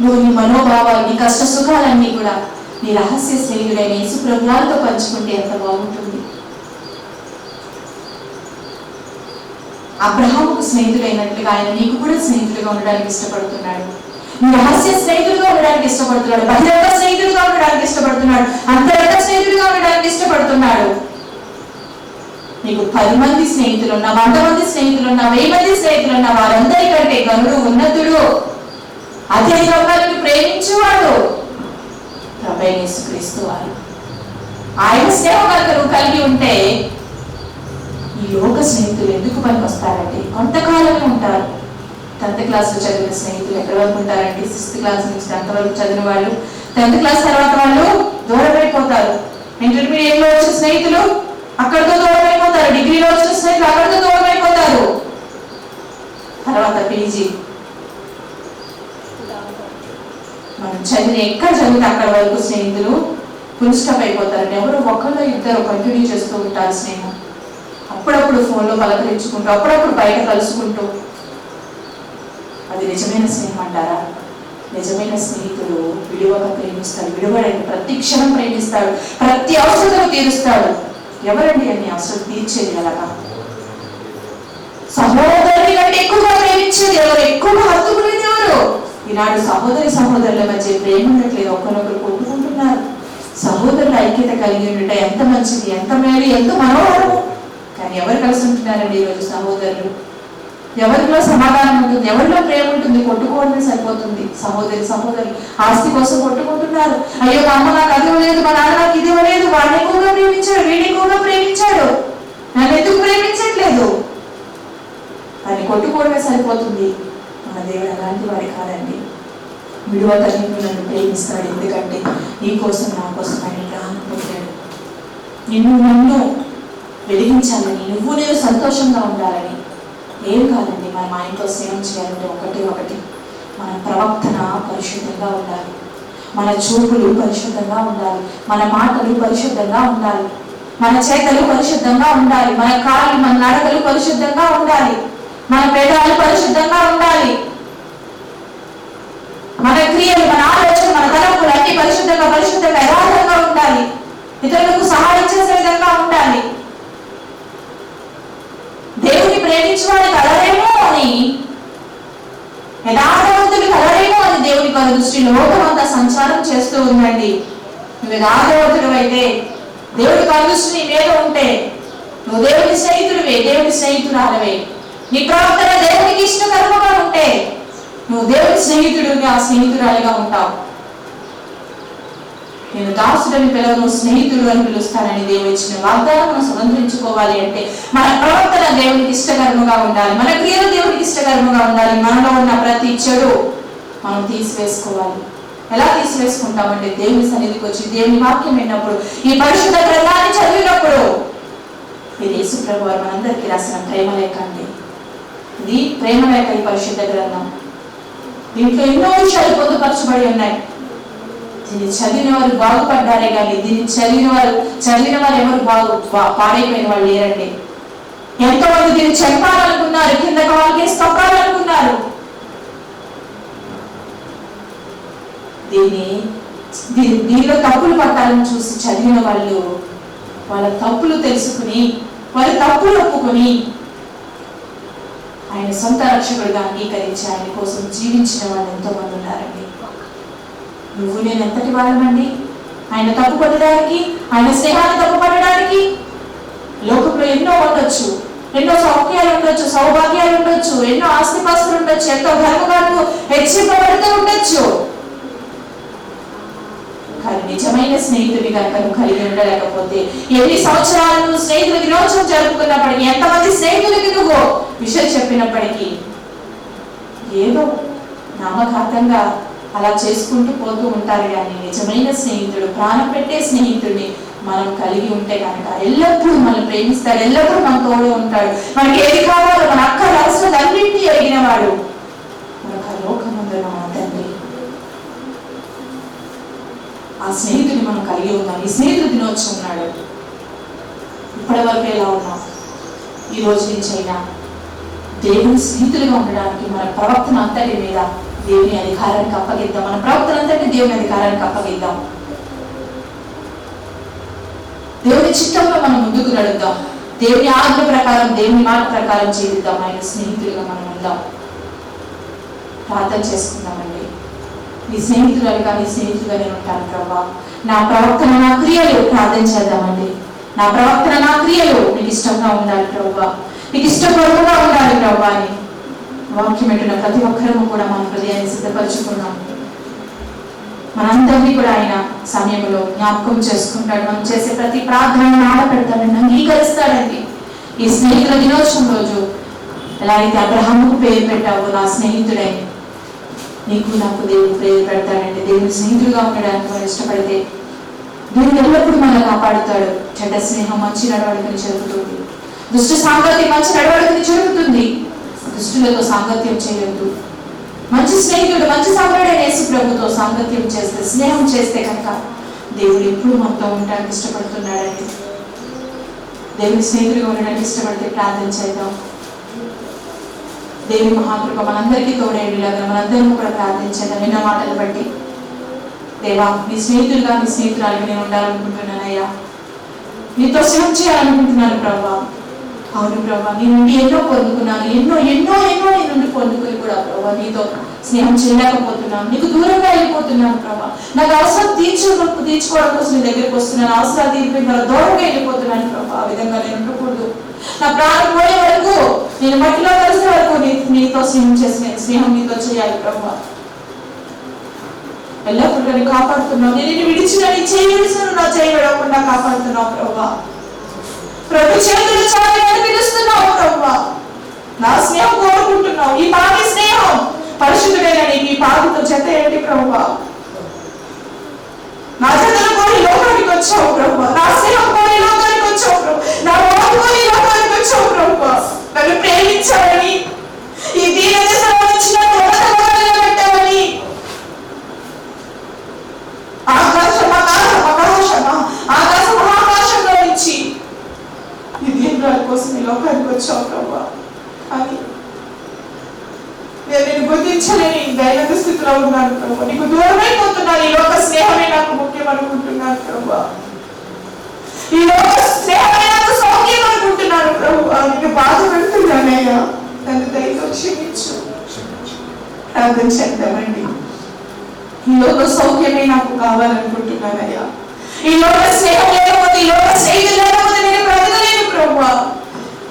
నువ్వు నీ మనోభావాలు, నీ కష్ట సుఖాలన్నీ కూడా నీ రహస్య స్నేహితుడైన యేసు ప్రభువుతో పంచుకుంటే ఎంత బాగుంటుంది. అబ్రహాముకు స్నేహితుడైనట్లుగా ఆయన నీకు కూడా స్నేహితుడిగా ఉండడానికి ఇష్టపడుతున్నాడు. నీ రహస్య స్నేహితుడిగా ఉండడానికి ఇష్టపడుతున్నాడు, బహిరంగ స్నేహితుడిగా ఉండడానికి ఇష్టపడుతున్నాడు, అంతరంగ స్నేహితుడిగా ఉండడానికి ఇష్టపడుతున్నాడు. నీకు 10 మంది స్నేహితులున్నా, 100 మంది స్నేహితులున్నా, 1000 మంది స్నేహితులున్నా, వారందరికంటే గనుడు, ఉన్నతుడు, అత్యధికంగా ప్రేమించేవాడు ప్రభువైన యేసుక్రీస్తు వారు. ఆయన స్నేహం కనుక నువ్వు కలిగి ఉంటే ఈ లోక స్నేహితులు ఎందుకు పనికి వస్తారండి? కొంతకాలమే ఉంటారు. 10th క్లాస్లో చదివిన స్నేహితులు ఎక్కడి వరకు ఉంటారండి? 6th క్లాస్ నుంచి 10th వరకు చదివిన వాళ్ళు 10th క్లాస్ తర్వాత వాళ్ళు దూరం అయిపోతారు. ఇంటర్మీడియట్లో వచ్చిన స్నేహితులు అక్కడితో దూరం అయిపోతారు, డిగ్రీలో వచ్చిన స్నేహితులు అక్కడితో దూరం అయిపోతారు. తర్వాత పీజీ మనం చదివిన ఎక్కడ చదివితే అక్కడ వరకు స్నేహితులు ఫుల్ స్టాప్ అయిపోతారండి. ఎవరు ఒకళ్ళు ఇద్దరు కంటిన్యూ చేస్తూ ఉంటారు స్నేహం. అప్పుడప్పుడు ఫోన్లో పలకరించుకుంటూ, అప్పుడప్పుడు బయట కలుసుకుంటూ. అది నిజమైన స్నేహం అంటారా? నిజమైన స్నేహితుడు విలువగా ప్రేమిస్తాడు, విలువడండి, ప్రతి క్షణం ప్రేమిస్తాడు, ప్రతి అవసరం తీరుస్తాడు. ఎవరండి అని అవసరం తీర్చేది అలాగా? సహోదరుని కంటే ఎక్కువగా ప్రేమించేది ఎవరు? ఎక్కువగా హత్తుకునేది ఎవరు? ఈనాడు సహోదరుల మధ్య ప్రేమ ఉండట్లేదు, ఒకరొకరు కొట్టుకుంటున్నారు. సహోదరుల ఐక్యత కలిగి ఉంటే ఎంత మంచిది, ఎంత మేలు, ఎంత మనోహరము. కానీ ఎవరు కలిసి ఉంటున్నారండి ఈరోజు సహోదరులు? ఎవరిలో సమాధానం ఉంటుంది? ఎవరిలో ప్రేమ ఉంటుంది? కొట్టుకోవడమే సరిపోతుంది. సహోదరులు ఆస్తి కోసం కొట్టుకుంటున్నారు. అయ్యో మా అమ్మ నాకు అది ఇవ్వలేదు, మా నాన్న నాకు ఇది ఇవ్వలేదు, వాడిని ఎక్కువగా ప్రేమించాడు, వీడిని ఎక్కువగా ప్రేమించాడు, నన్ను ఎందుకు ప్రేమించట్లేదు అని కొట్టుకోవడమే సరిపోతుంది. మన దేవుడు అలాంటి వాడి కాదండి. విడువతని నన్ను ప్రేమిస్తాడు, ఎందుకంటే నీ కోసం నా కోసం ఆయన ప్రాణం పెట్టాడు. నన్ను వెలిగించాలని, నువ్వు నేను సంతోషంగా ఉండాలని. ఏం కాదండి, మనం ఆయనతో సేవం చేయాలంటే ఒకటి మన ప్రవర్తన పరిశుద్ధంగా ఉండాలి, మన చూపులు పరిశుద్ధంగా ఉండాలి, మన మాటలు పరిశుద్ధంగా ఉండాలి, మన చేతలు పరిశుద్ధంగా ఉండాలి, మన కాళ్ళు మన నడకలు పరిశుద్ధంగా ఉండాలి, మన పెదాలు పరిశుద్ధంగా ఉండాలి, మన క్రియలు మన ఆలోచన మన తలంపులు అన్ని పరిశుద్ధంగా యథార్థంగా ఉండాలి, ఇతరులకు సహాయం చేసే విధంగా ఉండాలి. దేవుని ప్రేమించడానికి కలరేమో అని, యథార్థవంతులు కలరేమో అని దేవుని పద దృష్టి లోకం అంతా సంచారం చేస్తూ ఉందండి. నువ్వు యథార్థవంతుడు అయితే, దేవుడి పద దృష్టి నీ మీద ఉంటే, నువ్వు దేవుని స్నేహితుడివే, దేవుని స్నేహితురాలవే, నీ ప్రవర్తన దేవునికి ఇష్టకరముగా ఉంటే నువ్వు దేవుని స్నేహితుడిగా స్నేహితురాలిగా ఉంటావు. నేను దాసుడని పిలవను, స్నేహితుడు అని పిలుస్తానని దేవుడు ఇచ్చిన వాగ్దానం మనం స్వతంత్రించుకోవాలి అంటే మన ప్రవర్తన దేవునికి ఇష్టకరముగా ఉండాలి, మన క్రియలు దేవునికి ఇష్టకరముగా ఉండాలి. మనలో ఉన్న ప్రతి చెడు మనం తీసివేసుకోవాలి. ఎలా తీసివేసుకుంటామంటే దేవుని సన్నిధికి వచ్చి దేవుని వాక్యం విన్నప్పుడు, ఈ పరిశుద్ధ గ్రంథాన్ని చదివినప్పుడు. ఇది యేసు ప్రభువు వారు మనందరికీ రాసిన ప్రేమలేఖ అండి. ఇది ప్రేమలేఖ, ఈ పరిశుద్ధ గ్రంథం. దీంట్లో ఎన్నో విషయాలు పొందుపరచబడి ఉన్నాయి. దీన్ని చదివిన వారు బాగుపడ్డారే కానీ దీన్ని చదివిన వారు ఎవరు పాడైపోయిన వాళ్ళు లేరండి. ఎంతో మంది దీన్ని చెప్పాలనుకున్నారు, కింద కావాలకేసి తొక్కాలనుకున్నారు. దీనిలో తప్పులు పట్టాలని చూసి చదివిన వాళ్ళు వాళ్ళ తప్పులు తెలుసుకుని, వాళ్ళ తప్పులు ఒప్పుకొని ఆయన సొంత రక్షకుడిగా అంగీకరించి ఆయన కోసం జీవించిన వాళ్ళు ఎంతో మంది ఉన్నారండి. నువ్వు నేను ఎంతటి వాళ్ళమండి ఆయన తప్పు పడడానికి, ఆయన స్నేహాన్ని తప్పు పడడానికి? లోకంలో ఎన్నో ఉండొచ్చు, ఎన్నో సౌఖ్యాలు ఉండొచ్చు, సౌభాగ్యాలు ఉండొచ్చు, ఎన్నో ఆస్తిపాస్తులు ఉండొచ్చు, ఎంతో ధర్మగాలు హెచ్చింపబడుతూ ఉండొచ్చు. కానీ నిజమైన స్నేహితుడి కనుక నువ్వు కలిగి ఉండలేకపోతే, ఎన్ని సంవత్సరాలు స్నేహితుల దినోత్సవం జరుపుకున్నప్పటికీ, ఎంతమంది స్నేహితులకి నువ్వు విషయం చెప్పినప్పటికీ ఏదో నామఘాతంగా అలా చేసుకుంటూ పోతూ ఉంటారు. కానీ నిజమైన స్నేహితుడు, ప్రాణం పెట్టే స్నేహితుడిని మనం కలిగి ఉంటే కనుక ఎల్లప్పుడూ మనం ప్రేమిస్తాడు, ఎల్లప్పుడూ మన తోడు ఉంటాడు. మనకి ఏది కావాలో మన అక్కల అవసరం అన్నింటినీ ఎరిగిన వాడు మనకు ఆ లోకమందు మన తండ్రి. ఆ స్నేహితుడిని మనం కలిగి ఉన్నాం. ఈ స్నేహితుడి దినోత్సవం ఉన్నాడు. ఇప్పటి వరకు ఎలా ఉన్నాం? ఈ రోజు నుంచి అయినా దేవుని స్నేహితులుగా ఉండడానికి మన ప్రవర్తన అంతటి మీద దేవుని అధికారానికి అప్పగిద్దాం. మన ప్రవర్తన అంతటి దేవుని అధికారానికి అప్పగిద్దాం. దేవుని చిత్తంలో మనం ముందుకు నడుద్దాం. దేవుని ఆజ్ఞ ప్రకారం, దేవుని మాట ప్రకారం జీవిద్దాం. ఆయన స్నేహితులుగా మనం ఉందాం. ప్రార్థన చేసుకుందామండి. నీ స్నేహితులుగా, నీ స్నేహితులుగా నేను ఉంటాను ప్రభా. నా ప్రవర్తన, నా క్రియలు ప్రార్థన చేద్దామండి. నా ప్రవర్తన, నా క్రియలు నీకు ఇష్టంగా ఉండాలి ప్రభా, నీకు ఇష్టపూర్వకంగా ఉండాలి ప్రభా అని వాక్యం వింటున్న ప్రతి ఒక్కరము కూడా మన హృదయాన్ని సిద్ధపరచుకున్నాం. మనందరినీ కూడా ఆయన సమయంలో జ్ఞాపకం చేసుకుంటాడు. మనం చేసే ప్రతి ప్రార్థనను ఆడపెడతాడని అంగీకరిస్తాడండి. ఈ స్నేహితుల దినోత్సవం రోజు ఎలా అయితే అబ్రహాముకు పేరు పెట్టావు నా స్నేహితుడై, నీకు నాకు దేవుడు పేరు పెడతాడండి. దేవుని స్నేహితుడుగా ఉండడానికి మనం ఇష్టపడితే దేవుడు ఎల్లప్పుడూ మనం కాపాడుతాడు. చెడ్డ స్నేహం మంచి నడవడికని చెరుపుతుంది, దుష్ట సాంగత్యం మంచి నడవడికని చెరుపుతుంది. దుష్టులతో సాంగత్యం చేయొద్దు. మంచి స్నేహితుడు, మంచి సహోదరుడైన యేసు ప్రభుతో సాంగత్యం చేస్తే, స్నేహం చేస్తే కనుక దేవుడు ఎప్పుడు మనతో ఉండడానికి ఇష్టపడుతున్నాడండి. దేవుని స్నేహితుడిగా ఉండడానికి ఇష్టపడితే ప్రార్థన చేద్దాం. దేవుని మహాకృప మనందరికీ తోడేలాగా మనందరం కూడా ప్రార్థించేద్దాం. విన్న మాటలు బట్టి దేవా, నీ స్నేహితులుగా, నీ స్నేహితురాలుగా నేను ఉండాలనుకుంటున్నానయ్యా. నీతో స్నేహం చేయాలనుకుంటున్నాను ప్రభా. అవును ప్రభా, నీ నుండి ఎన్నో పొందుకున్నాను, ఎన్నో ఎన్నో ఎన్నో నీ నుండి పొందుకుని కూడా ప్రభా నీతో స్నేహం చేయలేకపోతున్నాను, నీకు దూరంగా వెళ్ళిపోతున్నాను ప్రభా. నాకు అవసరం తీర్చుకోవడం కోసం నీ దగ్గరికి వస్తున్నాను, అవసరాలు తీరిపోయిన తర్వాత దూరంగా వెళ్ళిపోతున్నాను ప్రభా. ఆ విధంగా నేను ఉండకూడదు. నా ప్రాణం పోయే వరకు, నేను మట్టిలో కలిసే వరకు నీతో స్నేహం నీతో చేయాలి ప్రభా. ఎల్లప్పుడూ నేను కాపాడుతున్నావు. నేను నిన్ను విడిచిన నీ చేయి విడిచిన నా చేయి విడవకుండా కాపాడుతున్నావు ప్రభా. ప్రతి చేతులు చాలని పిలుస్తున్నావు ప్రభా. నా స్నేహం కోరుకుంటున్నావు. ఈ పాపి స్నేహం పరిశుద్ధుడైన నీకు ఈ పాపితో జత ఏంటి ప్రభా? నా జతలు కోరి లోకానికి వచ్చావు ప్రభా. నా స్నేహం కోరి లోకానికి వచ్చావు ప్రభా. నా వాకు కోరి లోకానికి వచ్చావు ప్రభా. నన్ను ప్రేమించాలని, ఈ దీన దశలో ఇచ్చిన పెట్టాలని ఆకాశ మహాకాశంలో నుంచి ఈ దీనుల కోసం ఈ లోకానికి వచ్చావు ప్రభా. అని నేను గుర్తించలేని దైనంద స్థితిలో ఉన్నాను ప్రభా. నీకు దూరమైపోతున్నాను. ఈ లోక స్నేహమే నాకు ముఖ్యం అనుకుంటున్నాను ప్రభా. ఈ లోక స్నేహమే నాకు సౌఖ్యం అనుకుంటున్నాను ప్రభా. నీకు బాధ పెడుతున్నానయ్యా, నన్ను దయతో క్షమించు. ప్రార్థన చేద్దామండి. ఈ లోక సౌఖ్యమే నాకు కావాలనుకుంటున్నానయ్యా. ఈ లోక స్నేహం లేకపోతే, ఈ లోక స్నేహితులు లేకపోతే నేను బ్రతకలేను ప్రభా.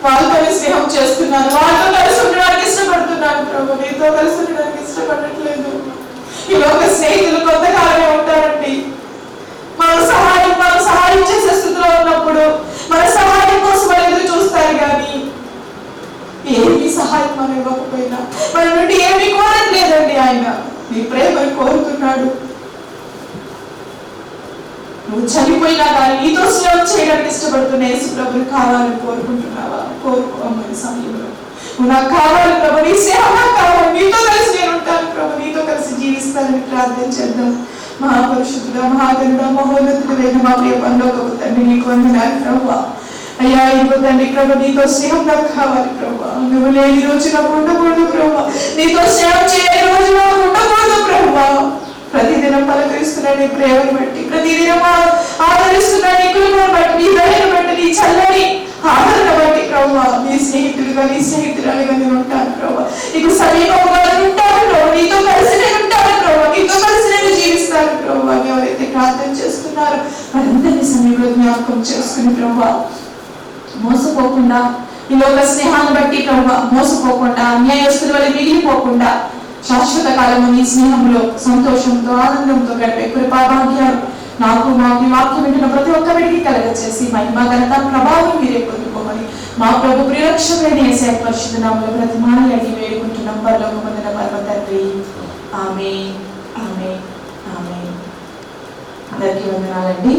వాళ్ళతో స్నేహం చేస్తున్నాను, వాళ్ళతో కలిసి ఉండడానికి ఇష్టపడుతున్నాను ప్రభు. నీతో కలిసి ఉండడానికి ఇష్టపడట్లేదు. ఈ లోక స్నేహితులు కొంతకాలమే ఉంటారండి. మన సహాయం చేసే స్థితిలో ఉన్నప్పుడు మన సహాయం కోసం వాళ్ళు ఎదురు చూస్తారు, కానీ ఏమి సహాయం మనం ఇవ్వకపోయినా మన నుండి ఏమి కోరట్లేదండి. ఆయన నీ ప్రేమను కోరుతున్నాడు. నువ్వు చనిపోయినా కానీ నీతో స్నేహం చేయడానికి ఇష్టపడుతున్న యేసు ప్రభుని కావాలని కోరుకుంటున్నావా? కోరుకోమని సమయంలో నువ్వు నాకు కావాలి ప్రభు, నీ స్నేహం నాకు కావాలి, నీతో కలిసి నేను ఉంటాను ప్రభు, నీతో కలిసి జీవిస్తానని ప్రార్థన చేద్దాం. మహాపరిశుద్ధుడా, మహాగణుడా, మహోన్నతుడైన మా ప్రియ పరలోకపు తండ్రి, నీకు వందనాలు ప్రభు. అయ్యా ఇదిగో తండ్రి ప్రభు, నీతో స్నేహం నాకు కావాలి ప్రభు. నువ్వు లేని రోజు నాకు ఉండకూడదు ప్రభు. నీతో స్నేహం చేయని రోజు నాకు ఉండకూడదు ప్రభు. ప్రతిదినం పలకరిస్తున్నా నీ ప్రేమను బట్టి, ప్రతిదినం ఆదరిస్తున్నా నీ కృపను బట్టి, నీ దయను బట్టి, నీ చల్లని ఆదరణ బట్టి ప్రభు, నీ స్నేహితులుగా నీ స్నేహితురాలుగా నేను ఉంటాను ప్రభు. నీకు సమీపంగా ఉంటాను ప్రభు. నీతో కలిసి నేను ఉంటాను ప్రభు. నీతో కలిసి నేను జీవిస్తాను ప్రభు. అని ఎవరైతే ప్రార్థన చేస్తున్నారో వారందరినీ సమీపంలో జ్ఞాపకం చేసుకుని ప్రభు, మోసపోకుండా ఈ లోక స్నేహాన్ని బట్టి ప్రభు మోసపోకుండా, అన్యాయస్తుల వల్ల మిగిలిపోకుండా శాశ్వత కాలము నీ స్నేహంలో సంతోషంతో ఆనందంతో గడిపే కృపాభాగ్యాలు నాకు మాకు వాక్యం వింటున్న ప్రతి ఒక్కరికి కలగచేసి మహిమ ఘనత ప్రభావం మీరే పొందుకోమని మా ప్రభు ప్రియరక్షకుడైన యేసయ్య పరిశుద్ధ నామములో బ్రతిమాలి అడిగి వేడుకుంటున్నాం పరలోకమందున పరమ తండ్రి. ఆమేన్, ఆమేన్, ఆమేన్. అందరికీ వందనాలండి.